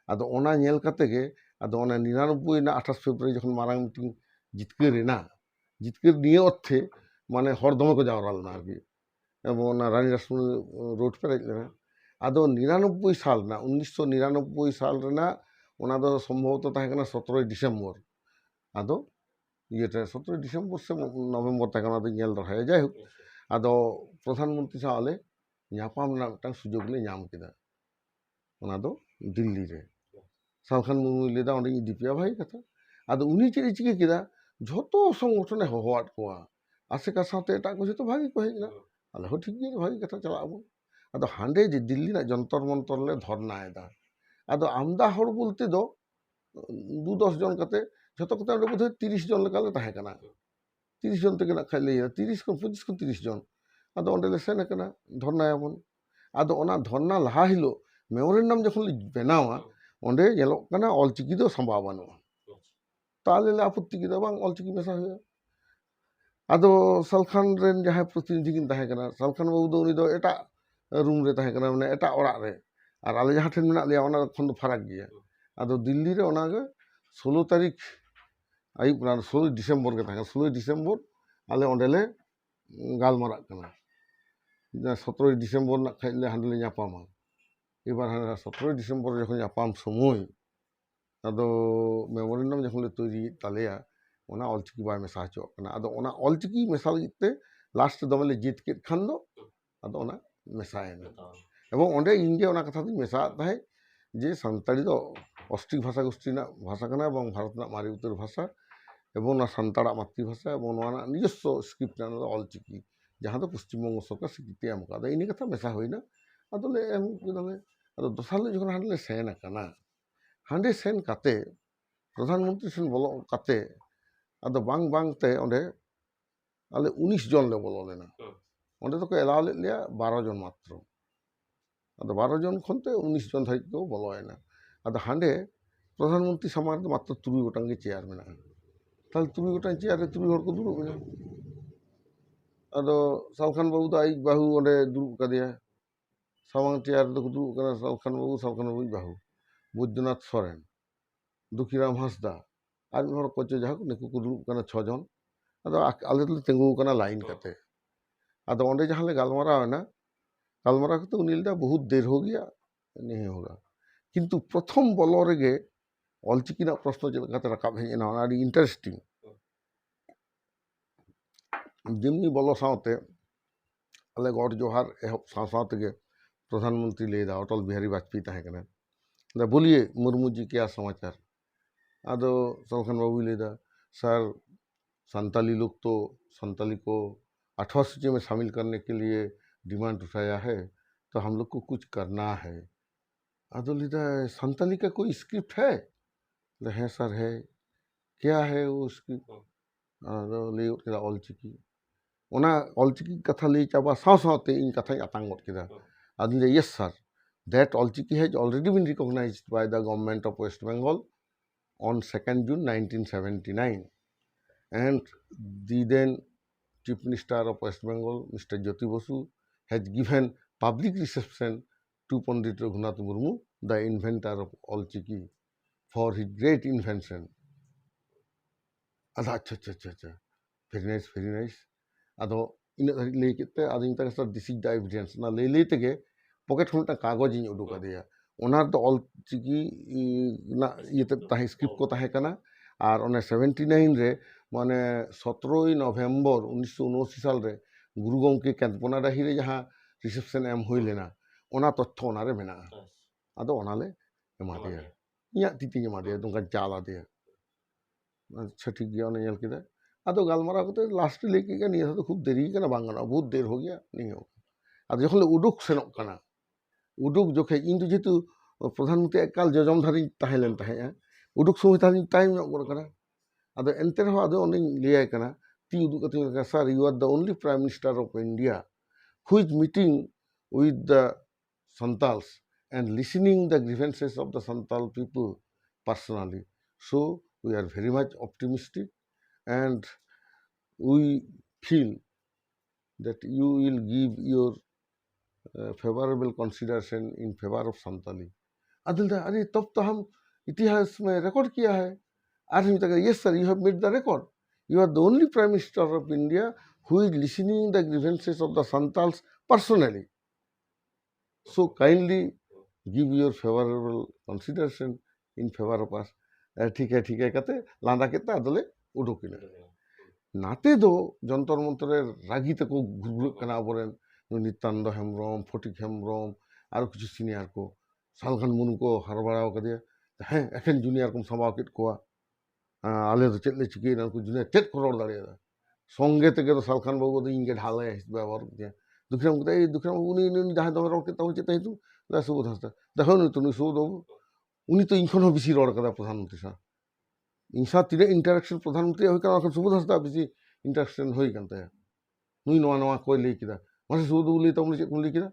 आदो ओना नेल कते गे आदो ओना 99 ना 28 फेब्रुआरी जखन मारांग मीटिंग जितकर ना जितकर निये अर्थे माने हर दमे को जावरा लेना आरकी एवं ओना रानी रासमुनी रोड पे लेना आदो 99 साल ना 1999 साल रेना ओना दो संभवतः ताहे कना 17 डिसेम्बर आदो ये 17 डिसेम्बर से नवेम्बर तक ओना दो नेल रहा जाय हो आदो प्रधानमंत्री साले ᱧᱟᱯᱟᱢ ᱨᱮᱱᱟᱜ ᱢᱤᱫᱴᱟᱝ ᱥᱩᱡᱳᱜᱽ ᱞᱮ ᱧᱟᱢ ᱠᱮᱫᱟ ᱚᱱᱟ ᱫᱚ ᱫᱤल्ᱞᱤ ᱨᱮ ᱥᱟᱞᱠᱷᱟᱱ ᱢᱩᱨᱢᱩᱭ ᱞᱟᱹᱭᱫᱟ ᱚᱸᱰᱮᱧ ᱤᱫᱤ ᱯᱮᱭᱟ ᱵᱷᱟᱹᱜᱤ ᱠᱟᱛᱷᱟ ᱟᱫᱚ ᱩᱱᱤ ᱪᱮᱫ ᱮ ᱪᱤᱠᱟᱹ ᱠᱮᱫᱟ ᱡᱷᱚᱛᱚ ᱥᱚᱝᱜᱚᱴᱷᱚᱱᱮ ᱦᱚᱦᱚᱣᱟᱫ ᱠᱚᱣᱟ ᱟᱥᱮᱠᱟ ᱥᱟᱶᱛᱮ ᱮᱴᱟᱜ ᱠᱚ ᱡᱷᱚᱛᱚ ᱵᱷᱟᱹᱜᱤ ᱠᱚ ᱦᱮᱡ ᱮᱱᱟ ᱟᱞᱮ ᱦᱚᱸ ᱴᱷᱤᱠ ᱜᱮᱭᱟ ᱵᱷᱟᱹᱜᱤ ᱠᱟᱛᱷᱟ ᱪᱟᱞᱟᱜ ᱟᱵᱚᱱ ᱟᱫᱚ ᱦᱟᱸᱰᱮ ᱡᱮ ᱫᱤল্ᱞᱤ ᱨᱮᱱᱟᱜ ᱡᱚᱱᱛᱚᱨ ᱢᱚᱱᱛᱚᱨ ᱞᱮ ᱫᱷᱚᱨᱱᱟᱭᱮᱫᱟ ᱟᱫᱚ ᱟᱢᱫᱟ ᱦᱚᱲ ᱵᱚᱞᱛᱮ ᱫᱚ 2-10 জন ᱠᱟᱛᱮ ᱡᱷᱚᱛᱚ ᱠᱟᱛᱮ ᱚᱸᱰᱮ বোধᱦᱚᱭ 30 জন ᱞᱮᱠᱟ ᱞᱮ ᱛᱟᱦᱮᱸ ᱠᱟᱱᱟ 30 জন থেকে ᱱᱟᱜ ᱠᱷᱟᱡ ᱞᱟᱹᱭᱟ 30 ᱠᱷᱚᱱ 25 ᱠᱷᱚᱱ 30 জন ᱟᱫᱚ ᱚᱸᱰᱮ ᱞᱮ ᱥᱮᱱ ᱟᱠᱟᱱᱟ ᱫᱷᱚᱨᱱᱟᱭᱟᱵᱚᱱ ᱟᱫᱚ ᱚᱱᱟ ᱫᱷᱚᱨᱱᱟ ᱞᱟᱦᱟ ᱦᱤᱞᱳᱜ ᱢᱮᱢᱳᱨᱮᱱᱰᱟᱢ ᱡᱚᱠᱷᱚᱱ ᱞᱮ ᱵᱮᱱᱟᱣᱟ ᱚᱸᱰᱮ ᱧᱮᱞᱚᱜ ᱠᱟᱱᱟ ᱚᱞᱪᱤᱠᱤ ᱫᱚ ᱥᱟᱸᱵᱟᱣ ᱵᱟᱹᱱᱩᱜᱼᱟ ᱛᱟᱦᱞᱮ ᱞᱮ ᱟᱯᱚᱛᱛᱤ ᱠᱮᱫᱟ ᱵᱟᱝ ᱚᱞᱪᱤᱠᱤ ᱢᱮᱥᱟ ᱦᱩᱭᱩᱜᱼᱟ ᱟᱫᱚ ᱥᱟᱞᱠᱷᱟᱱ ᱨᱮᱱ ᱡᱟᱦᱟᱸᱭ ᱯᱨᱚᱛᱤᱱᱤᱫᱷᱤ ᱠᱤᱱ ᱛᱟᱦᱮᱸ ᱠᱟᱱᱟ ᱥᱟᱞᱠᱷᱟᱱ ᱵᱟᱹᱵᱩ ᱫᱚ ᱩᱱᱤ ᱫᱚ ᱮᱴᱟᱜ ᱨᱩᱢ ᱨᱮ ᱛᱟᱦᱮᱸ ᱠᱟᱱᱟ ᱢᱟᱱᱮ ᱮᱴᱟᱜ ᱚᱲᱟᱜ ᱨᱮ ᱟᱨ ᱟᱞᱮ ᱡᱟᱦᱟᱸ ᱴᱷᱮᱱ ᱢᱮᱱᱟᱜ ᱞᱮᱭᱟ ᱚᱱᱟ ᱠᱷᱚᱱ ᱫᱚ ᱯᱷᱟᱨᱟᱠ ᱜᱮᱭᱟ ᱟᱫᱚ ᱫᱤল্ᱞᱤ ᱨᱮ ᱚᱱᱟᱜᱮ 16 তারিখ ᱟᱹᱭᱩᱵ ᱵᱮᱲᱟ 16 ᱰᱤᱥᱮᱢᱵᱚᱨ ᱜᱮ ᱛᱟᱦᱮᱸ 16 ᱰᱤᱥᱮম্ᱵᱚর ᱟᱞᱮ ᱚᱸᱰᱮ ᱞᱮ ᱜᱟᱞᱢᱟᱨᱟᱜ ᱠᱟᱱᱟ 17 ডিসেম্বর ᱱᱟᱜ ᱠᱷᱟᱡ ᱞᱮ ᱦᱟᱸᱰᱮ ᱞᱮ ᱧᱟᱯᱟᱢᱟ এবার 17 ডিসেম্বর যখন ᱧᱟᱯᱟᱢ সময় ᱟᱫᱚ ᱢᱮᱢᱳᱨᱮন্ডᱟᱢ ᱡᱚᱠᱷᱚᱱ ᱞᱮ ᱛᱚᱭᱨᱤᱭᱮᱫ ᱛᱟᱞᱮᱭᱟ ᱚᱱᱟ ᱚᱞᱪᱤᱠᱤ ᱵᱟᱭ ᱢᱮᱥᱟ ᱦᱚᱪᱚᱣᱟᱜ ᱠᱟᱱᱟ ᱟᱫᱚ ᱚᱱᱟ ᱚᱞᱪᱤᱠᱤ ᱢᱮᱥᱟ ᱞᱟᱹᱜᱤᱫ ᱛᱮ ᱞᱟᱥᱴ ᱫᱚᱢᱮ ᱞᱮ ᱡᱮᱫ ᱠᱮᱫ ᱠᱷᱟᱱ ᱫᱚ ᱟᱫᱚ ᱚᱱᱟ ᱢᱮᱥᱟᱭᱮᱱᱟ এবং ᱚᱸᱰে ᱤᱧᱜᱮ ᱚᱱᱟ ᱠᱟᱛᱷᱟ ᱫᱚᱧ ᱢᱮᱥᱟᱣᱟᱜ ᱛᱟᱦᱮᱸᱫ ᱡᱮ ᱥᱟᱱᱛᱟᱲᱤ ᱫᱚ অষ্ট্রিক ভাষা গোষ্ঠী ᱨᱮᱱᱟᱜ ভাষা ᱠᱟᱱᱟ এবং ভারত ᱨᱮᱱᱟᱜ ᱢᱟᱨᱮ ᱩᱛᱟᱹᱨ ᱵᱷᱟষᱟ এবং ᱚᱱᱟ ᱥᱟᱱᱛᱟᱲᱟᱜ ᱢᱟᱛᱨᱤᱵᱷᱟষᱟ এবং ᱱᱚᱣᱟ ᱨᱮᱱᱟᱜ ᱱᱤᱡস্ব স্ক্রিপ্ট ᱨᱮᱱᱟᱜ ᱫᱚ ᱚᱞᱪᱤᱠᱤ ᱡᱟᱦᱟᱸ ᱫᱚ ᱯᱚᱥᱪᱤᱢᱵᱚᱝᱜᱚ ᱥᱚᱨᱠᱟর স্বীকৃতি ᱮᱢ ᱟᱠᱟᱫᱟ ᱤᱱᱟᱹ ᱠᱟᱛᱷᱟ ᱢᱮᱥᱟ ᱦᱩᱭᱱᱟ ᱟᱫᱚᱞᱮ ᱮᱢ ᱠᱮᱫᱟᱞᱮ ᱟᱫᱚ ᱫᱚᱥᱟᱨ ᱦᱤᱞᱳᱜ ᱡᱚᱠᱷᱚᱱ ᱦᱟᱸᱰᱮ ᱞᱮ ᱥᱮᱱ ᱟᱠᱟᱱᱟ ᱦᱟᱸᱰᱮ ᱥᱮᱱ ᱠᱟᱛᱮ ᱯᱨᱚᱫᱷᱟᱱ ᱢᱚন্ত্রী ᱥᱮᱱ ᱵᱚᱞᱚ ᱠᱟᱛᱮ ᱟᱫᱚ ᱵᱟᱝᱛᱮ ᱚᱸᱰে ᱟᱞᱮ 19 জন ᱞᱮ ᱵᱚᱞᱚ ᱞᱮᱱᱟ ᱚᱸᱰᱮ ᱫᱚᱠᱚ ᱮᱞᱟᱣ ᱞᱮᱫ ᱞᱮᱭᱟ 12 জন মাত্র ᱟᱫᱚ 12 জন ᱠᱷᱚᱱᱛᱮ 19 জন ᱫᱷᱟᱹᱨᱤᱡ ᱠᱚ ᱵᱚᱞᱚᱭᱮᱱᱟ ᱟᱫᱚ ᱦᱟᱸᱰᱮ ᱯᱨᱚᱫᱷᱟᱱ ᱢᱚন্ত্রী ᱥᱟᱢᱟᱝ ᱨᱮ ᱢᱟত্র 3 ᱜᱚᱴᱟᱝ ᱜᱮ চেয়ার ᱢᱮᱱᱟᱜᱼᱟ তাহলে 3 ᱜᱚᱴᱟᱝ চেয়ার ᱨᱮ 3 ᱦᱚᱲ ᱠᱚ ᱫᱩᱲᱩᱵ ᱮᱱᱟ ᱟᱫᱚ ᱥᱟᱞᱠᱷᱟᱱ ᱵᱟᱹᱵᱩ ᱫᱚ ᱟᱭᱤᱡ ᱵᱟᱹᱦᱩ ᱚᱸᱰᱮ ᱫᱩᱲᱩᱵ ᱠᱟᱫᱮᱭᱟ ᱥᱟᱢᱟᱝ চেয়ার ᱨᱮᱫᱚ ᱠᱚ ᱫᱩᱲᱩᱵ ᱠᱟᱱᱟ ᱥᱟᱞᱠᱷᱟᱱ ᱵᱟᱹᱵᱩᱭᱤᱡ ᱵᱟᱹᱦᱩ বৈদ্যনাথ সরেন দুঃখীরাম হাঁসদা আর ᱢᱤᱫ ᱦᱚᱲ ᱠᱚᱪᱚ ᱡᱟᱦᱟᱸ ᱱᱩᱠᱩ ᱠᱚ ᱫᱩᱲᱩᱵ ᱠᱟᱱᱟ 6 জন ᱟᱫᱚ ᱟᱞᱮ ᱫᱚᱞᱮ ᱛᱤᱸᱜᱩ ᱟᱠᱟᱱᱟ ᱞᱟᱭᱤᱱ ᱠᱟᱛᱮ ᱟᱫᱚ ᱚᱸᱰᱮ ᱡᱟᱦᱟᱸ ᱞᱮ ᱜᱟᱞᱢᱟᱨᱟᱣᱮᱱᱟ ᱜᱟᱞᱢᱟᱨᱟᱣ ᱠᱟᱛᱮ উনি ᱞᱟᱹᱭᱫᱟ বহুত দের हो गया नहीं होगा কিন্তু প্রথম বলো রেগে অলচিকি ᱨᱮᱱᱟᱜ ᱯᱨᱚᱥᱱᱚ ᱪᱮᱫ ᱞᱮᱠᱟᱛᱮ ᱨᱟᱠᱟᱵ ᱦᱮᱡ ᱮᱱᱟ ᱚᱱᱟ ᱟᱹᱰᱤ ইন্টারেস্টিং যেমনি বলো সাথে আলে গড জোহার এহব সাথ থেকে প্রধানমন্ত্রী লেদা অটল বিহারী বাজপেয়ী তাহে কেন दा बोलिए मुर्मू जी क्या समाचार आदो सलखान बाबू लेदा सर संताली लोग तो संताली को 8वां सूची में शामिल करने के लिए डिमांड उठाया है तो हम लोग को कुछ करना है आदो लेदा संताली का कोई स्क्रिप्ट है है सर है क्या है वो स्क्रिप्ट आदो ले ऑलचिकी ओना ऑलचिकी कथा ले चाबा साव सावते इन कथा आतांग गट केदा आदो ले yes sir that Olchiki has already been recognized by the government of West Bengal on 2nd June 1979 and the then Chief Minister of West Bengal Mr. Jyoti Basu has given public reception to Pandit Raghunath Murmu, the inventor of Olchiki, for his great invention. Acha, very nice. Ado ina lay kete ado inta kasa this is the evidence na lay tege pocket খুলে একটা কাগজ ইᱧ উডুক আদেয়া ওনার ᱫᱚ ᱚᱞᱪᱤᱠᱤ ᱨᱮᱱᱟᱜ ᱤᱭᱟᱹᱛᱮ ᱛᱟᱦᱮᱸ ᱥᱠᱨᱤপ্ট ᱠᱚ ᱛᱟᱦᱮᱸ ᱠᱟᱱᱟ ᱟᱨ ᱚᱱᱮ 79 ᱨᱮ ᱢᱟᱱᱮ 17 নভেম্বর 1979 সাল রে গুরু গᱚᱢᱠᱮ ᱠᱮᱱᱯᱚᱱᱟ ᱰᱟᱹᱦᱤ ᱨᱮ ᱡᱟᱦᱟᱸ রিসেপশন এম ᱦᱩᱭ ᱞᱮᱱᱟ ᱚᱱᱟ ᱛᱚᱛᱛᱷᱚ ᱚᱱᱟᱨᱮ ᱢᱮᱱᱟᱜᱼᱟ ᱟᱫᱚ ᱚᱱᱟᱞᱮ ᱮᱢᱟᱫᱮᱭᱟ ᱤᱧᱟᱹᱜ ᱛᱤᱛᱤᱧ ᱮᱢᱟᱫᱮᱭᱟ ᱱᱚᱝᱠᱟᱧ ᱪᱟᱞ ᱟᱫᱮᱭᱟ ᱟᱪᱪᱷᱟ ᱴᱷᱤᱠ ᱜᱮᱭᱟ ᱚᱱᱟ ᱧᱮᱞ ᱠᱮᱫᱟ ᱟᱫᱚ ᱜᱟᱞᱢᱟᱨᱟᱣ ᱠᱟᱛᱮ ᱞᱟᱥᱴ ᱞᱟᱹᱭ ᱠᱮᱫ ᱜᱮᱭᱟ ᱱᱤᱭᱟᱹ ᱫᱚ ᱠᱷᱩᱵ ᱫᱮᱨᱤ ᱠᱟᱱᱟ ᱵᱟᱝ ᱜᱟᱱᱚᱜᱼᱟ ᱵᱚᱦᱩᱛ ᱫᱮᱨ हो गया नहीं होगा ᱟᱫᱚ ᱡᱚᱠᱷᱚᱱ ᱞᱮ ᱩᱰᱩᱠ ᱥᱮᱱᱚᱜ ᱠᱟᱱᱟ उडुक जोखे इन तो जेतु प्रधानमंत्री एकाल जजम धारी तहलेन तहेया उडुक समय ताली टाइम ᱧᱚᱜ ᱜᱚᱫ ᱠᱟᱱᱟ ᱟᱫᱚ ᱮᱱᱛᱮ ᱨᱮᱦᱚᱸ ᱟᱫᱚ ᱚᱱᱮᱧ ᱞᱟᱹᱭᱟᱭ ᱠᱟᱱᱟ ᱛᱤ ᱩᱫᱩᱜ ᱠᱟᱛᱮ sir you are the only prime minister of India who is meeting with the Santals and listening the grievances of the Santal people personally so we are very much optimistic and we feel that you will give your favorable consideration in favor of Santali. Adil दा अरे तब तो हम इतिहास में record किया है army तक yes sir you have made the record you are the only prime minister of India who is listening the grievances of the Santals personally so kindly give your favourable consideration in favour of us ठीक है कहते लांदा केते आदले उडुकिना नाते दो जंतर मंतरेर रागी तको घुरघुरक कना बोलेन नित्यानंद हेम्ब्रम फटिक हेम्ब्रम और किछु सिनियर को सालखान मुर्मू को हार बाड़ा कदिया ᱦᱮᱸ ᱮᱠᱷᱮᱱ ᱡᱩᱱᱤᱭᱟᱨ ᱠᱚᱢ ᱥᱟᱢᱵᱟᱣ ᱠᱮᱫ ᱠᱚᱣᱟ, ᱟᱞᱮ ᱫᱚ ᱪᱮᱫ ᱞᱮ ᱪᱤᱠᱟᱹᱭᱮᱱᱟ, ᱩᱱᱠᱩ ᱡᱩᱱᱤᱭᱟᱨ ᱪᱮᱫ ᱠᱚ ᱨᱚᱲ ᱫᱟᱲᱮᱭᱟᱫᱟ, ᱥᱚᱸᱜᱮ ᱛᱮᱜᱮ ᱫᱚ ᱥᱟᱞᱠᱷᱟᱱ ᱵᱟᱹᱵᱩ ᱫᱚ ᱤᱧᱜᱮ ᱰᱷᱟᱞᱮ ᱵᱮᱵᱚᱦᱟᱨ ᱠᱮᱫᱮᱭᱟ। ᱫᱩᱠᱷᱤᱨᱟᱢ ᱠᱟᱛᱮ এই দুঃখীরাম বাবু উনি যাহাই দমে রড় কেᱫ ᱛᱟᱵᱚᱱ ᱪᱮᱫ ᱛᱟᱭ ᱧᱩᱛᱩᱢ? সুবোধ হাঁসদা। দেখো নি তো নুই সুবোধ বাবু, উনি তো ᱤᱧ ᱠᱷᱚᱱ ᱦᱚᱸ ᱵᱮᱥᱤ ᱨᱚᱲ ᱠᱟᱫᱟ ᱯᱨᱚধানমন্ত্রী ᱥᱟᱶ। ᱤᱧ ᱥᱟᱶ ᱛᱤᱱᱟᱹᱜ ᱤᱱᱴᱟᱨᱮᱠᱥᱚᱱ ᱯᱨᱚধানমন্ত্রী ᱦᱩᱭ ᱠᱟᱱᱟ, ᱚᱱᱟ ᱠᱷᱚᱱ সুবোধ ᱦᱟᱸᱥᱫᱟ ᱵᱮᱥᱤ ইন্টারাকশন ᱦᱩᱭ ᱠᱟᱱ ᱛᱟᱭᱟ। নুই ᱱᱚᱣᱟ ᱱᱚᱣᱟ ᱠᱚᱭ ᱞᱟᱹᱭ ᱠᱮᱫᱟ, ᱢᱟᱥᱮ সুবোধ বাবু ᱞᱟᱹᱭ ᱛᱟᱵᱚᱱ ᱪᱮᱫ ᱠᱚᱢ ᱞᱟᱹᱭ ᱠᱮᱫᱟ?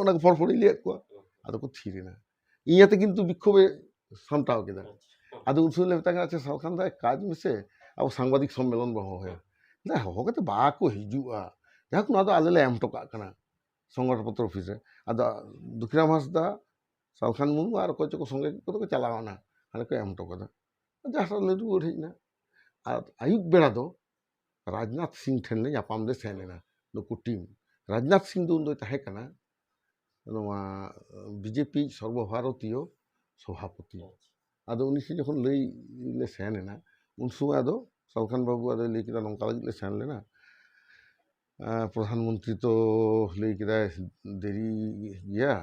ᱚᱱᱟ ᱠᱚ ᱯᱷᱚᱲ ᱯᱷᱚᱲᱤᱧ ᱞᱟᱹᱭᱟᱫ ᱠᱚᱣᱟ। ᱟᱫᱚ ᱠᱚ ᱛᱷᱤᱨ ᱮᱱᱟ। ᱤᱧᱟᱹᱛᱮ কিন্তু বিক্ষোভে সামটাও কেদা। ᱟᱫᱚ ᱩᱱ ᱥᱚᱢᱚᱭ ᱞᱮ ᱢᱮᱛᱟᱭ ᱠᱟᱱᱟ, ᱟᱪᱪᱷᱟ ᱥᱟᱞᱠᱷᱟᱱ ᱫᱟ এক কাজ ᱢᱮᱥᱮ, ᱟᱵᱚ ᱥᱟংᱵᱟদিক সম্মেলন ᱵᱚ ᱦᱚᱦᱚᱭᱟ। ᱦᱚᱦᱚ ᱠᱟᱛᱮ ᱵᱟᱠᱚ ᱦᱤᱡᱩᱜᱼᱟ, ᱡᱟᱦᱟᱸ ᱱᱚᱣᱟ ᱫᱚ ᱟᱞᱮ ᱞᱮ ᱮᱢ ᱦᱚᱴᱚ ᱠᱟᱜ ᱠᱟᱱᱟ সংবাদপত্র অফিসে। ᱟᱫᱚ দুঃখীরাম হাঁসদা, সালখান মুর্মু আর অকᱚᱭ ᱪᱚᱠᱚ ᱥᱚᱸᱜᱮ ᱠᱚᱫᱚ ᱠᱚ ᱪᱟᱞᱟᱣ ᱮᱱᱟ, ᱦᱟᱸᱰᱮ ᱠᱚ ᱮᱢ ᱦᱚᱴᱚ ᱠᱟᱫᱟ। ᱡᱟᱦᱟᱸ ᱞᱮ ᱨᱩᱣᱟᱹᱲ ᱦᱮᱡ ᱮᱱᱟ। ᱟᱨ ᱟᱹᱭᱩᱵ ᱵᱮᱲᱟ ᱫᱚ ᱨᱟᱡᱽᱱᱟথ ᱥᱤᱝ ᱴᱷᱮᱱ ᱞᱮ ᱧᱟᱯᱟᱢ ᱞᱮ ᱥᱮᱱ ᱮᱱᱟ, ᱱᱩᱠᱩ ᱴᱤᱢ। ᱨᱟᱡᱽᱱᱟথ ᱥᱤᱝ ᱫᱚ ᱩᱱ ᱫᱚᱭ ᱛᱟᱦᱮᱸ ᱠᱟᱱᱟ ᱱᱚᱣᱟ ᱵᱤᱡেপি সর্বভারতীয় সভাপতি। ᱟᱫᱚ ᱩᱱᱤ ᱥᱮ ᱡᱚᱠᱷᱚᱱ ᱞᱟᱹᱭ ᱞᱮ ᱥᱮᱱ ᱮᱱᱟ, ᱩᱱ সময় ᱟᱫᱚ ᱥᱟᱞᱠᱷᱟᱱ ᱵᱟᱹᱵᱩ ᱟᱫᱚᱭ ᱞᱟᱹᱭ ᱠᱮᱫᱟ ᱱᱚᱝᱠᱟ ᱞᱟᱹᱜᱤᱫ ᱞᱮ ᱥᱮᱱ ᱞᱮᱱᱟ, প্রধানমন্ত্রী তো লই কেদায় দেরি গিয়া,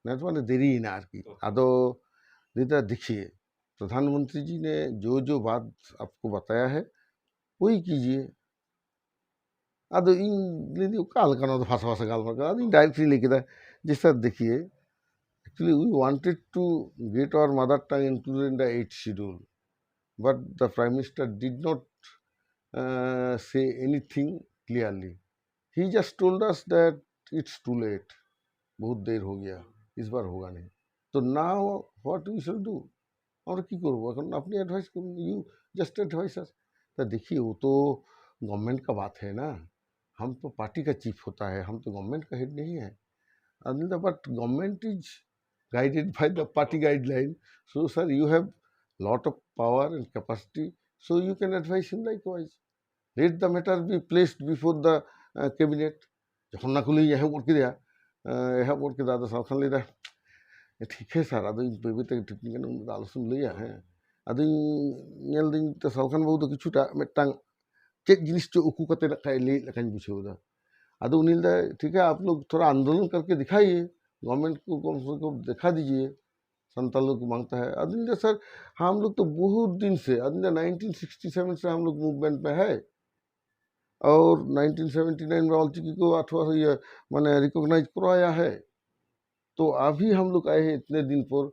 মানে দেরিয়েনা আর কি। আদো लेता देखिए प्रधानमंत्री जी ने जो बात आपको बताया है वही कीजिए। आदो इन लेदी काल का ना तो भाषा भाषा गाल मर इन डायरेक्टली लिखे था जी सर देखिए actually we wanted to get our mother tongue included in the 8th schedule but the prime minister did not say anything clearly, he just told us that it's too late, बहुत देर हो गया, इस बार होगा नहीं। तो now what we shall do, আমরা কি করবো এখন, আপনি एडवाइस করুন, यू जस्ट एडवाइस अस। तो देखिए वो तो गवर्नमेंट का बात है ना, हम तो पार्टी का चीफ होता है, हम तो गवर्नमेंट का हेड नहीं है। But government is guided by the party guideline, so sir you have lot of power and capacity, so you can advice him likewise, let the matter be placed before the cabinet. যখন না খুলেই এহেব ওর কেদা আদো সালখান ᱞᱟᱹᱭᱫᱟ ঠিক है sir, ᱟᱫᱚ ᱤᱧ ᱵᱟᱹᱭ ᱵᱟᱹᱭᱛᱮ ᱴᱮᱠᱱᱤᱠ ᱟᱞᱳᱪᱚᱱᱟᱧ ᱞᱟᱹᱭᱟ। ᱦᱮᱸ ᱟᱫᱚᱧ ᱧᱮᱞ ᱫᱟᱹᱧ ᱛᱚ ᱥᱟᱞᱠᱷᱟᱱ ᱵᱟᱹᱵᱩ ᱫᱚ ᱠᱤᱪᱷᱩᱴᱟ ᱢᱤᱫᱴᱟᱝ ᱪᱮᱫ ᱡᱤনিস ᱪᱚ उकू करते रखा है ᱞᱟᱹᱭᱮᱫ ᱞᱮᱠᱟᱧ बुझाᱹव दा। आदो उन्हीं दा ठीक है आप लोग थोड़ा आंदोलन करके दिखाइए, गवर्नमेंट को कम से कम दिखा दीजिए संताल लोग मांगता है। अदिन सर हम लोग तो बहुत दिन से, अदिन 1967 से हम लोग मूवमेंट में है और 1979 में ऑलचिकी को 8वां मैंने रिकॉग्नाइज करवाया है। तो अभी हम लोग आए हैं इतने दिन पर,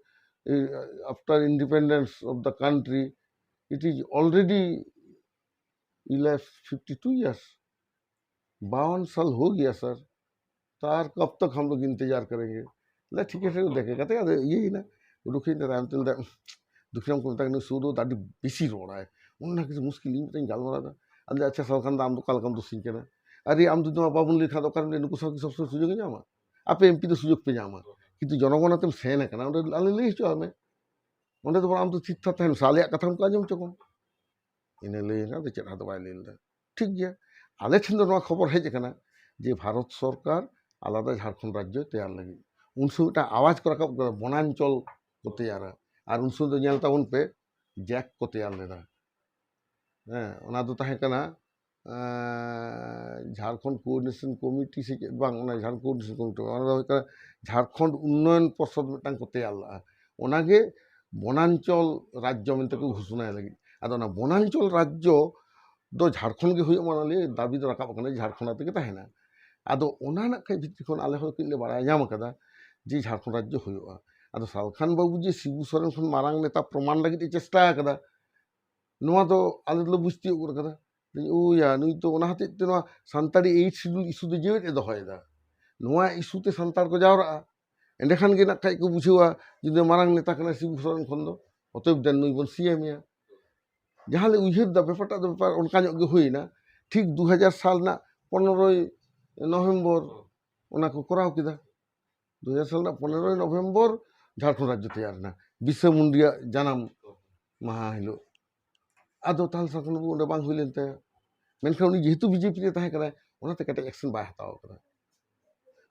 after independence of the country, it is already 52 years, 52 साल हो गया सर, तार कब तक हम लोग इंतजार करेंगे। ला ठीक है देखेगा तो यही ना दुखी दुखीराम को बताया सूदो दादी बेसी रो रहा है, उन्होंने किसी मुश्किल नहीं गाल मारा था। अरे अच्छा सालखान आम तो काल दो सिंह के अरे आम तो तुम्हारा बाबुन लिखा दो कारण नुकु सब समय सुजोग जामा, आप एमपी तो सुजोग पे जामा, কিন্তু জনগণাতেম সেন এখানে আলে লই হচ্ছে আমি ওটা তো আম তো ঠিক থাকতে হয় সালে কথা को आजम चुकम इन्हें लई ना तो चढ़ा दबाई ले ठीक गया। आले ठेन दो खबर है जेखाना जे भारत सरकार आलादा झारखंड राज्य तैयार लगी, उन समय आवाज को रखा बनांचल को तैयारा और उन समय तो ताबन पे जैक को तैयार लेदा। हाँ ओना दो ताहे कना झारखंड कोऑर्डिनेशन कमिटी से झारखंड कोऑर्डिनेशन कमिटी झारखंड उन्नयन पर्षद मिटांग को तैयार ला, ओनागे बनांचल राज्य मेनते को घोषणा लगी। आदो ना बनांचल राज्य दो झारखंड के हुई मानाले दाबी दो राकाब कना झारखंड आते के ताहेना। आदो ओना ना कई भित्री खन आले हो किले बाड़ा जाम कदा जे झारखंड राज्य हुआ। आदो सालखान बाबू जे शिबू सोरेन खन मारांग नेता प्रमाण लगी चेष्टा कदा, नोआ तो आले लो बुझती ओकर कदा ओ या नुई तो ओना हते ते नोआ सान्ताड़ी 8 शिड्यूल इशू दे जेवेट ए दहयदा, नोआ इशू ते सान्ताड़ को जावरा एंडेखान गे ना खाई को बुझेवा जुदि मारांग नेता कना शिबू सोरेन खन दो अतएव देन नुई बन सीएम जहाँ ले उइहर दा बेपारटा दो बेपार उनका गे हुईना। ठीक 2000 साल ना 15 नवेम्बर ओना को कराव केदा, 2000 साल ना 15 नवेम्बर झारखंड राज्य तैयार ना बिरसा मुंडिया जानाम महा हिलो। आदो ताल सालखान बाबू ओंडे बांग हुई लेनते मेनखान उनी जेहेतु बीजेपी रे ताहे कना ओनाते कटे एक्शन बाय हताव कदा।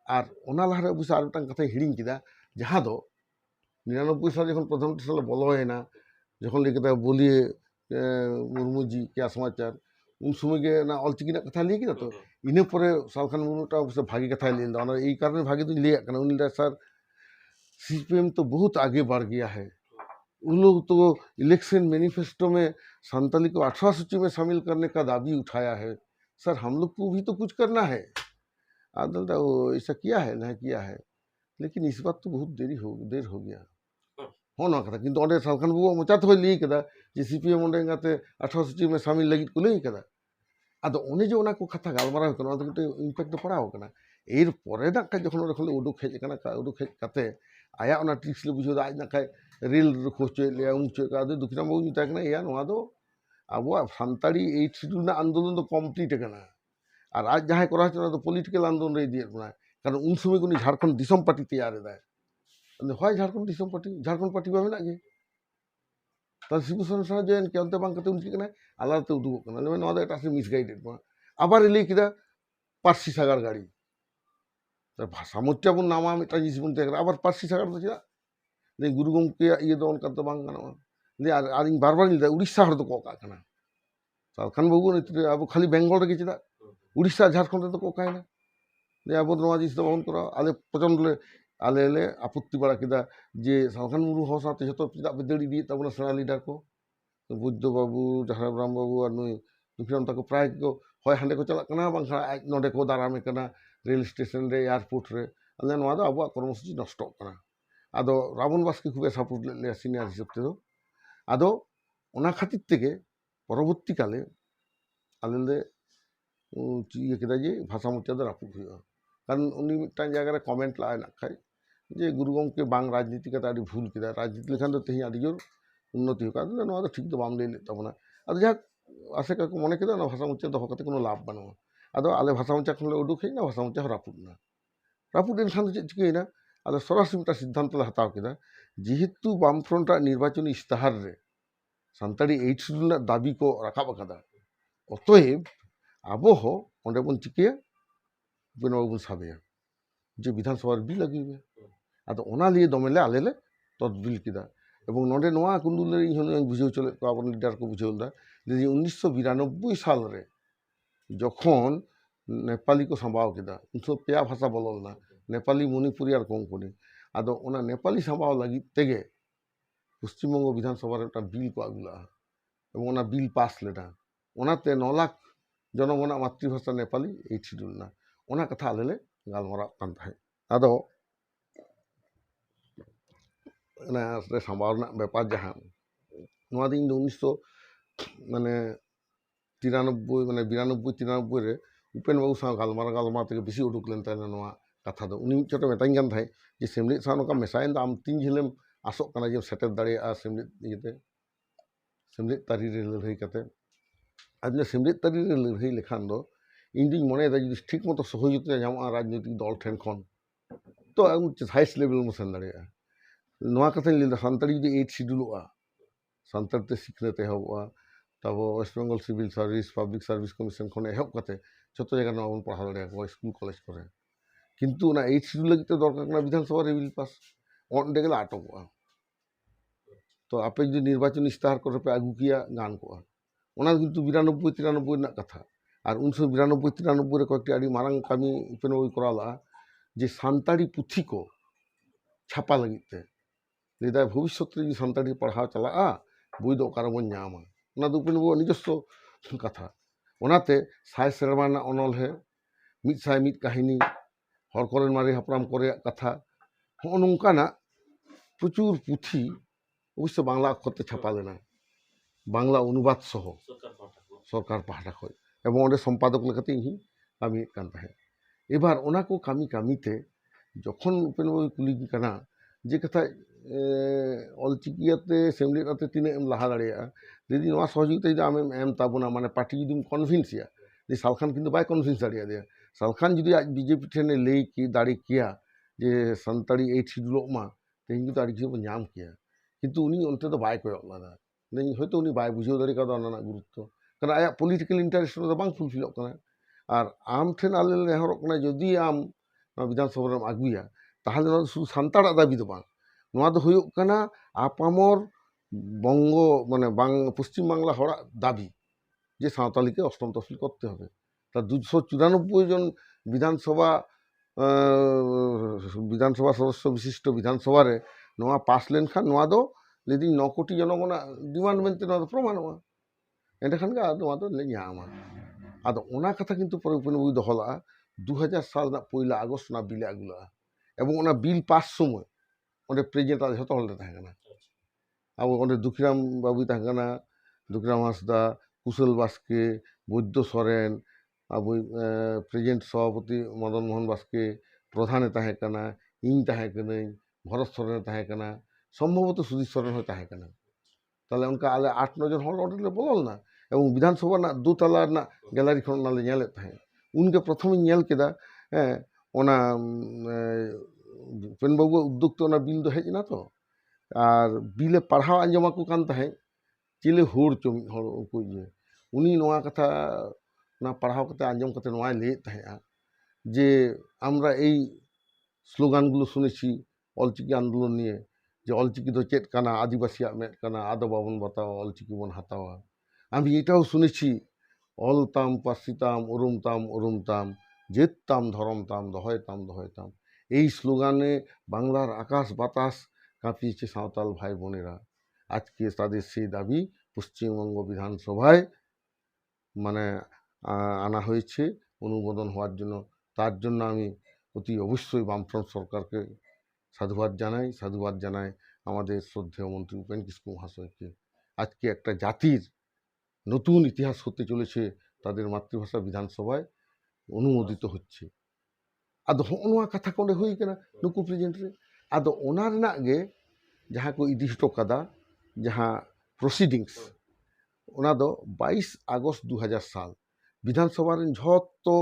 और ओना लाहारे अबश्य आर मिदटां कथा हिड़िङ केदा जहाँ दो 99 साल जखन प्रधानमंत्री साल बोलोयना जखन लई केदा बोलिए मुर्मू जी क्या समाचार उन समय गे ना ऑलचिकी ना कथा लई केदा तो इने परे सालखान मुर्मुटा अबश्य भागी कथा लई लेदा। ओना एई कारणे भागी दुई लैया कना उनी सर सीपीएम तो बहुत आगे बढ़ गया है, उन लोग तो इलेक्शन मैनिफेस्टो में संताली को 18 सूची में शामिल करने का दावी उठाया है। सर हम लोग को भी तो कुछ करना है। आदल वो ऐसा किया है ना किया है, लेकिन इस बात तो बहुत देर हो गया होना कथा किंतु ऑंडे सालखान बाबू मोचा तो लई कदा जे सीपीएम ऑंडे गाते 18 सूची में शामिल लगी को लई कदा आदो ओने जो ओना को कथा गालमारा कना तो मिटे इम्पैक्ट तो पड़ाव कना एर परे ना का जखन रखले उडुक हेज कना का उडुक हेज काते आया ओना ट्रिक्स ले बुझो आज ना का रील खोचे ले उंचे का दो दुखना बाबू मिता कना या नोआ दो आबो सानताड़ी 8 शेड्यूल ना आंदोलन तो कमप्लीट कना और आज जहां करा चना तो पॉलिटिकल आंदोलन रे दिए बना कारण उन समय को झारखंड दिसम पार्टी तैयार है হয় ঝাড়খণ্ড দিশম পার্টি ঝাড়খণ্ড পার্টি বা মেনা গে তার শিবসেনা সারা জয়েন কে অন্তে বাংকাতে উনকি কেনা আলাদাতে উদুগো কেনা লেবে নওয়া এটা আসলে মিসগাইডেড মা আবার এলে কিদা পার্সি সাগার গাড়ি তার ভাষা মোচ্চা বন নামা আমি তা জিনিস বলতে আবার পার্সি সাগার তো চিরা লে গুরু গমকে ইয়ে দন কাতে বাং গানা লে আর ইন বারবার নিদা উড়িষ্যা হর তো কোকা কেনা সালখান বাবু নেতৃত্বে আবু খালি বেঙ্গল রে গেছিদা উড়িষ্যা ঝাড়খণ্ড তো কোকায় না লে আবু নওয়া জিনিস বহন করা আলে প্রচন্ড आले ले आपत्ति बड़ा किदा जे सालखान मुरु हो साथे जतो चेदा बेदड़ी दी तबना सेना लीडर को बुद्ध बाबू जहाराम बाबू और नुई दुखिराम ताको प्राय को होय हांडे को चला कना बांखा आज नोडे को दारामे कना रेल स्टेशन रे एयरपोर्ट रे अले नोआ दो आबो कर्मसूची नष्ट कना आदो रावण बास्के खुबे सपोर्ट ले सिनियर हिसाब ते दो आदो ओना खातिर तेगे परवर्ती काले आले ले ये किदा जे भाषा मोचा दो रापुट हुआ कारण उनी मिटान जगह रे कमेंट लाए ना खाई जे गुरु गमके बांग राजनीति का ताड़ी भूल किदा राजनीति लेखान तो तेही आदि जोर उन्नति हो कादले नोआ तो ठीक तो बाम ले तबना आदो जा आसे का को मने किदा ना भाषा मोचा दो कते कोनो लाभ बनो आदो आले भाषा मोचा खन ले उडुक ना भाषा मोचा रापुट एनखान तो चेक चिकेना आदो सरासरि मिटा सिद्धांत ले हताव किदा जेहेतु बाम फ्रंट निर्वाचन इस्ताहार रे सानताड़ी 8 शेड्यूल ना दाबी को राखाब कदा अतएव आबो हो ओंडे बन चिकेया बन साबेया जे विधानसभा बिल लगी हुए आदो ओना लिए दमेले आलेले तदबिल किदा এবং নডে নোয়া কুন্দুলের ইহন বুঝেও চলে আবার লিডার को বুঝেওলদা যে 1992 সাল রে যখন নেপালি को संभाव किदा उनसो पेया भाषा बोलल ना नेपाली मणिपुरी और कोंकणी आदो ओना नेपाली संभाव लगी तेगे पश्चिमबंग विधानसभा रे बिल को आगुला এবং ওনা বিল পাস लेना ওনাতে 9 लाख जनगणना मातृभाषा नेपाली 8 शेड्यूल ना ओना कथा आलेले गालमरा कान थाहे आदो ना रे संभावना व्यापार जहां नोआ दिन 1900 माने 93 माने 92 93 रे उपेन बाबू सा गालमारा ते बेसी उडुक लेन ताना नोआ कथा दो उनी चोटे मेताइन गान थाय जे सेमली सा नोका मेसाइन दा आम तीन झिलेम आसोक कना जे सेटेल दाड़े आ सेमली इते सेमली तारी रे लहई कते आज सेमली तारी रे लहई लेखान दो इंदिन मने दा जदि ठीक मतो सहयोगिता जामा राजनीतिक दल ठेन खन तो हाईएस्ट लेवल में सेन दाड़े नोआ कथा लिदा सानताड़ी जदि 8 शेड्यूलआ सानताड़ते सिखनेते हबआ तब West Bengal civil service public service commission खन एहब कते जतो जगह नोआ बन पढ़ा दाड़े को स्कूल कॉलेज करे किंतु ना 8 शेड्यूल लगिते दरकार कना विधानसभा रे बिल पास ओंडे गेला आटकआ तो आपे जो निर्वाचन इस्ताहार करे पे आगु किया गान को ओना किंतु 92 93 ना कथा और 1992 93 रे कयेकटी आडी मारांग कामी उपेन बाबू कराला जे सानताड़ी पुथी को छापा लगिते लेदा भविष्य रे सानताड़ी पढ़ाव चला बई दो ओकारे बन नामा ओना दो उपेन बाबू निजस्व कथा ओनाते साय सेरमाना अनल है मिद साय मिद काहिनी हर करेन मारे हपराम करे कथा हो नोंकाना प्रचुर पुथी अवश्य बांगला अक्षरते छापा लेना बांगला अनुवाद सह सरकार पाहटा खय एवं ओंडे सम्पादक लेकाते इही कामी कान ताहे एबार ओना को कामी कामीते जखन उपेन बाबू कुली काना जे कथा अलचिकियाते सेमलेटाते तिने एम लाहा दाड़ेया यदि नोआ सहयोगिता यदि आमेम एम ताबोना माने पार्टी यदि कनभिन्स या जे सालखान किन्तु बाय कनभिन्स दाड़ेया देया सालखान यदि आज बीजेपी ठेने लई कि दाड़ी किया जे सानताड़ी 8 शेड्यूल मा तेहिं किन्तु आड़ी किछु नाम किया किन्तु उनी अन्ते तो बाय कयक लादा नहीं हयतो उनी बाय बुझेव दाड़े कादा ओना गुरुत्व कारण आया पॉलिटिकल इंटरेस्ट तो बांग फुलफिलक कना और आम ठेन आले नेहरक कना यदि आम विधानसभा रेम आगुया ताहले नोआ शुधु सानताड़ा दाबी दो बांग नोआ दो हुयुक कना आपामर बंग माने बांग पश्चिम बांगला हड़ा दाबी जे सावताली के अष्टम तहसिल करते हबे ता 294 जन विधानसभा विधानसभा सदस्य विशिष्ट विधानसभा रे नोआ पास लेन खान नोआ दो ᱞᱟᱹᱭᱫᱟᱹᱧ 9 ᱠᱳᱴᱤ ᱡᱚᱱᱚᱜᱚᱱᱟᱜ ᱰᱤᱢᱟন্ᱰ ᱢᱮᱱᱛᱮ ᱱᱚᱣᱟ ᱫᱚ ᱯᱨᱚᱢᱟᱱᱚᱜᱼᱟ, ᱮᱸᱰᱮᱠᱷᱟᱱ ᱜᱮ ᱱᱚᱣᱟ ᱫᱚᱞᱮ ᱧᱟᱢᱟ᱾ ᱟᱫᱚ ᱚᱱᱟ ᱠᱟᱛᱷᱟ ᱠᱤᱱᱛᱩ ᱯᱚᱨᱮ ᱩᱯᱮᱱ ᱵᱟᱵᱩᱭ ᱫᱚᱦᱚ ᱞᱟᱜᱼᱟ, 2000 ᱥᱟᱞ ᱨᱮᱱᱟᱜ 1 আগস্ট ᱚᱱᱟ ᱵᱤᱞᱮ ᱟᱹᱜᱩ ᱞᱟᱜᱼᱟ, ᱮᱵᱚᱝ ᱚᱱᱟ ᱵᱤᱞ ᱯᱟᱥ ᱥᱚᱢᱚᱭ ᱚᱸᱰᱮ ᱯᱨᱮᱡᱮন্ট ᱟᱞᱮ ᱡᱷᱚᱛᱚ ᱦᱚᱲᱞᱮ ᱛᱟᱦᱮᱸ ᱠᱟᱱᱟ। ᱟᱵᱚ ᱚᱸᱰᱮ ᱫᱩᱠᱷᱤᱨᱟᱢ ᱵᱟᱵᱩᱭ ᱛᱟᱦᱮᱸ ᱠᱟᱱᱟ, ᱫᱩᱠᱷᱤᱨᱟᱢ ᱦᱟᱸᱥᱫᱟ, ᱠᱩᱥᱚᱞ ᱵᱟᱥᱠᱮ, বৈদ্য সরেন, আবু প্রেজেন্ট সভাপতি মদন মোহন বাস্কে, প্রধানে তাহেঁ কানা, ইᱧ তাহেঁ কানাᱹᱧ, ভরত সরেনে তাহেঁ কানা, সম্ভবত সুধীর সরেন হয়ে তাহেঁ কানা। তাহলে অনকা আলে 8-9 জন হল অᱸᱰᱮ ᱞᱮ ᱵᱚᱞᱚ ᱞᱮᱱᱟ এবং বিধানসভা ᱨᱮᱱᱟᱜ ᱫᱩᱛᱟᱞᱟ ᱨᱮᱱᱟᱜ গ্যালারি ᱠᱷᱚᱱ ᱚᱱᱟᱞᱮ ᱧᱮᱞᱮᱫ ᱛᱟᱦᱮᱸᱫ। ᱩᱱᱜᱮ ᱯᱨᱚᱛᱷᱚᱢᱤᱧ ᱧᱮᱞ ᱠᱮᱫᱟ ᱚᱱᱟ ᱩᱯᱮᱱ ᱵᱟᱵᱩᱣᱟᱜ ᱩদ্যোগ ᱛᱮ ᱚᱱᱟ ᱵᱤᱞ ᱫᱚ ᱦᱮᱡ ᱮᱱᱟ ᱛᱚ, ᱟᱨ ᱵᱤᱞᱮ ᱯᱟᱲᱦᱟᱣ ᱟᱸᱡᱚᱢᱟᱠᱚ ᱠᱟᱱ ᱛᱟᱦᱮᱸᱫ ᱪᱤᱞᱮ ᱦᱚᱲ ᱪᱚ ᱢᱤᱫ ᱦᱚᱲ ᱩᱱᱠᱩ উনি নোয়া কথা না পড়াও কাতে আঞ্জম কাতে নোয়াই ᱞᱟᱹᱭᱮᱫ ᱛᱟᱦᱮᱸᱜᱼᱟ যে আমরা এই স্লোগানগুলো শুনেছি অলচিকি আন্দোলন নিয়ে, যে অলচিকি তো চেট কানা, আদিবাসীয়াᱜ ᱢᱮᱫ ᱠᱟᱱᱟ, ᱟᱫᱚ ᱵᱟᱵᱚᱱ ᱵᱟᱛᱟᱣᱟ, অলচিকি ᱵᱚᱱ হাতাওয়া। আমি এটাও শুনেছি অলতাম পার্সিতাম ওরমতাম ওরমতাম, জেততাম ধরমতাম দহয়তাম দহয়তাম। এই স্লোগানে বাংলার আকাশ বাতাস কাঁপিয়েছে সাঁওতাল ভাই বোনেরা। আজকে তাদের সেই দাবি পশ্চিমবঙ্গ বিধানসভায় মানে আনা হয়েছে অনুমোদন হওয়ার জন্য। তার জন্য আমি অতি অবশ্যই বামফ্রন্ট সরকারকে সাধুবাদ জানাই আমাদের শ্রদ্ধেয় মন্ত্রী উপেন কিস্কু মহাশয়কে। আজকে একটা জাতির নতুন ইতিহাস হতে চলেছে, তাদের মাতৃভাষা বিধানসভায় অনুমোদিত হচ্ছে। ᱟᱫᱚ ᱦᱚᱸᱜᱼᱚ ᱱᱚᱣᱟ ᱠᱟᱛᱷᱟ ᱠᱚ ᱚᱸᱰᱮ ᱦᱩᱭ ᱠᱟᱱᱟ ᱱᱩᱠᱩ ᱯᱨᱮᱡᱮন্ᱴ ᱨᱮ। ᱟᱫᱚ ᱚᱱᱟ ᱨᱮᱱᱟᱜ ᱜᱮ ᱡᱟᱦᱟᱸ ᱠᱚ ᱤᱫᱤ ᱦᱚᱴᱚ ᱠᱟᱫᱟ ᱡᱟᱦᱟᱸ ᱯᱨᱚᱥিডিংস, ᱚᱱᱟ ᱫᱚ 22 আগস্ট 2000 সাল বিধানসভা ᱨᱮᱱ ᱡᱷᱚᱛᱚ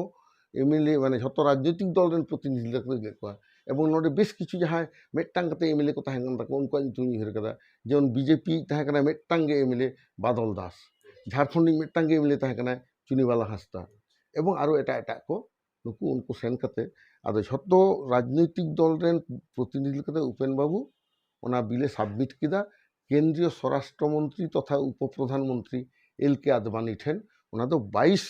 এমএলএ মানে ᱡᱷᱚᱛᱚ রাজনৈতিক দল ᱨᱮᱱ প্রতিনিধি ᱞᱮᱠᱟ ᱠᱚ ᱤᱫᱤ ᱠᱚᱣᱟ, এবং ᱱᱚᱰᱮ ᱵᱮᱥ ᱠᱤᱪᱷᱩ ᱡᱟᱦᱟᱸᱭ ᱢᱤᱫᱴᱟᱝ ᱠᱟᱛᱮ এমএলএ ᱠᱚ ᱛᱟᱦᱮᱸ ᱠᱟᱱ ᱛᱟᱠᱚᱣᱟ ᱩᱱᱠᱩᱣᱟᱜ ᱧᱩᱛᱩᱢ ᱩᱭᱦᱟᱹᱨ ᱠᱟᱫᱟ। যেমন বিজেপি ᱛᱟᱦᱮᱸ ᱠᱟᱱᱟ ᱢᱤᱫᱴᱟᱝ ᱜᱮ এমএলএ বাদল দাস, ঝাড়খণ্ড ᱢᱤᱫᱴᱟᱝ ᱜᱮ এমএলএ ᱛᱟᱦᱮᱸ ᱠᱟᱱᱟ চুনিবালা হাঁসদা, এবং আরও ᱮᱴᱟᱜ ᱠᱚ ᱩᱱᱠᱩ ᱥᱮᱱ ᱠᱟᱛᱮ ᱟᱫᱚ ঝᱚᱛᱚ রাজনৈতিক দল ᱨᱮᱱ প্রতিনিধি লেᱠᱟᱛᱮ উপেন বাবু ওনা বিলে সাবমিট কেদা কেন্দ্রীয় স্বরাষ্ট্রমন্ত্রী তথা উপপ্রধানমন্ত্রী এল কে আদবানি ঠেন। ওনা দো 22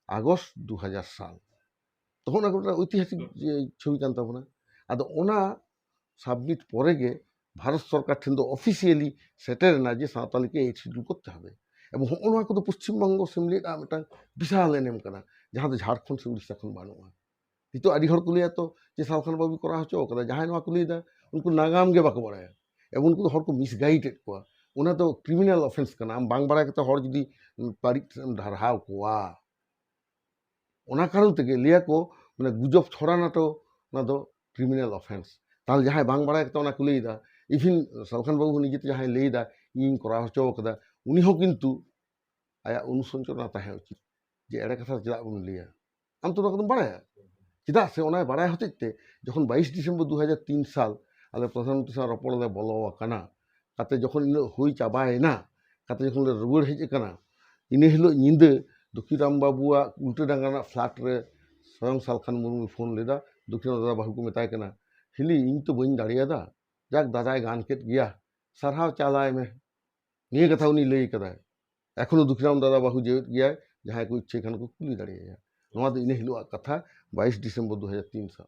আগস্ট 2000 সাল। তখন একটা ঐতিহাসিক ছবি কান তাবনা। আদো ওনা সাবমিট পরে গে ভারত সরকার ঠেন দো অফিসিয়ালি সেটেরেনা যে সাঁওতালিকে এই শিডিউল করতে হবে, এবং হᱚᱸᱜᱼᱚ ᱱᱚᱣᱟ ᱠᱚᱫᱚ ᱯᱚᱥᱪᱤᱢᱵᱚᱝᱜᱚ ᱥᱮᱢᱞᱮᱫ ᱢᱤᱫᱴᱟᱝ বিশাল এনএম ᱠᱟᱱᱟ ᱡᱟᱦᱟᱸ ᱫᱚ ঝাড়খণ্ড সে উড়িষ্যা ᱠᱷᱚᱱ ᱵᱟᱹᱱᱩᱜᱼᱟ। ᱱᱤᱛᱚᱜ ᱟᱹᱰᱤ ᱦᱚᱲ ᱠᱚ ᱞᱟᱹᱭᱟ ᱛᱚ ᱡᱮ ᱥᱟᱞᱠᱷᱟᱱ ᱵᱟᱵᱩ ᱠᱚᱨᱟᱣ ᱦᱚᱪᱚ ᱠᱟᱫᱟ, ᱡᱟᱦᱟᱸᱭ ᱱᱚᱣᱟ ᱠᱚ ᱞᱟᱹᱭᱫᱟ ᱩᱱᱠᱩ ᱱᱟᱜᱟᱢ ᱜᱮ ᱵᱟᱠᱚ ᱵᱟᱲᱟᱭᱟ, এবং উনকু হড় ᱠᱚ মিসগাইড এড ᱠᱚᱣᱟ। ᱚᱱᱟ ᱫᱚ ক্রিমিনাল অফেন্স ᱠᱟᱱᱟ। ᱟᱢ ᱵᱟᱝ ᱵᱟᱲᱟᱭ ᱠᱟᱛᱮ ᱦᱚᱲ ᱡᱩᱫᱤ ᱵᱟᱹᱲᱤᱡ ᱮᱢ ᱰᱟᱨᱦᱟᱣ ᱠᱚᱣᱟ, ᱚᱱᱟ ᱠᱟᱨᱚᱱ ᱛᱮᱜᱮ ᱞᱟᱹᱭᱟ ᱠᱚ মানে গুজব ছড়ানোটা ᱚᱱᱟ ᱫᱚ ক্রিমিনাল অফেন্স। তাহলে জাহাঁᱭ ᱵᱟᱝ ᱵᱟᱲᱟᱭ ᱠᱟᱛᱮ ᱚᱱᱟ ᱠᱚ ᱞᱟᱹᱭᱫᱟ, ইভিন সালখান বাবু নিজেতে জাহাঁᱭ ᱞᱟᱹᱭᱫᱟ ᱤᱧ ᱠᱚᱨᱟᱣ ᱦᱚᱪᱚ ᱠᱟᱫᱟ, উনি ᱦᱚᱸ কিন্তু আয়া অনুশোচনা তাহেঁ উচিত যে এড়ে কথা ᱪᱮᱫᱟᱜ ᱵᱚᱱ ᱞᱟᱹᱭᱟ। ᱟᱢ ᱛᱚ ᱱᱚᱣᱟ ᱠᱚᱫᱚᱢ ᱵᱟᱲᱟᱭᱟ, ᱪᱮᱫᱟᱜ ᱥᱮ ᱚᱱᱟ ᱵᱟᱲᱟᱭ ᱦᱚᱛᱮᱡ ᱛᱮ ᱡᱚᱠᱷᱚᱱ 22 ডিসেম্বর 2003 সাল আলে প্রধানমন্ত্রী সাথে রপড় লে বলো আকানা কাতে যখন ইনো হুই চাবায়না কাতে যখন লে রুয়াড় হেজ আকানা, ইনে হিলো নিন্দে দুঃখীরাম বাবুয়া উল্টোডাঙ্গা ᱨᱮᱱᱟᱜ ᱯᱷᱞᱟᱴ ᱨᱮ স্বয়ং সালখান মুর্মু ফোন লেদা। দুঃখীরাম দাদা বাহু ᱠᱚ ᱢᱮᱛᱟᱭ ᱠᱟᱱᱟ, হিলি ইᱧ তো বাᱹᱧ দাঁড়িয়াদা, যাক দাদাই গান কেট গিয়া, সারহাও চালায় মে। নিয়ে কথা উনি লই কাদায়। এখনো দুঃখীরাম দাদা বাহু জেউত গিয়ায়, জাহাঁᱭ ᱠᱚ ইচ্ছে এখানে ᱠᱚ কুলি দাঁড়িয়ে। নোয়া ᱫᱚ ᱤᱱᱟᱹ ᱦᱤᱞᱳᱜ ᱠᱟᱛᱷᱟ 22 ডিসেম্বর 2003 সাল।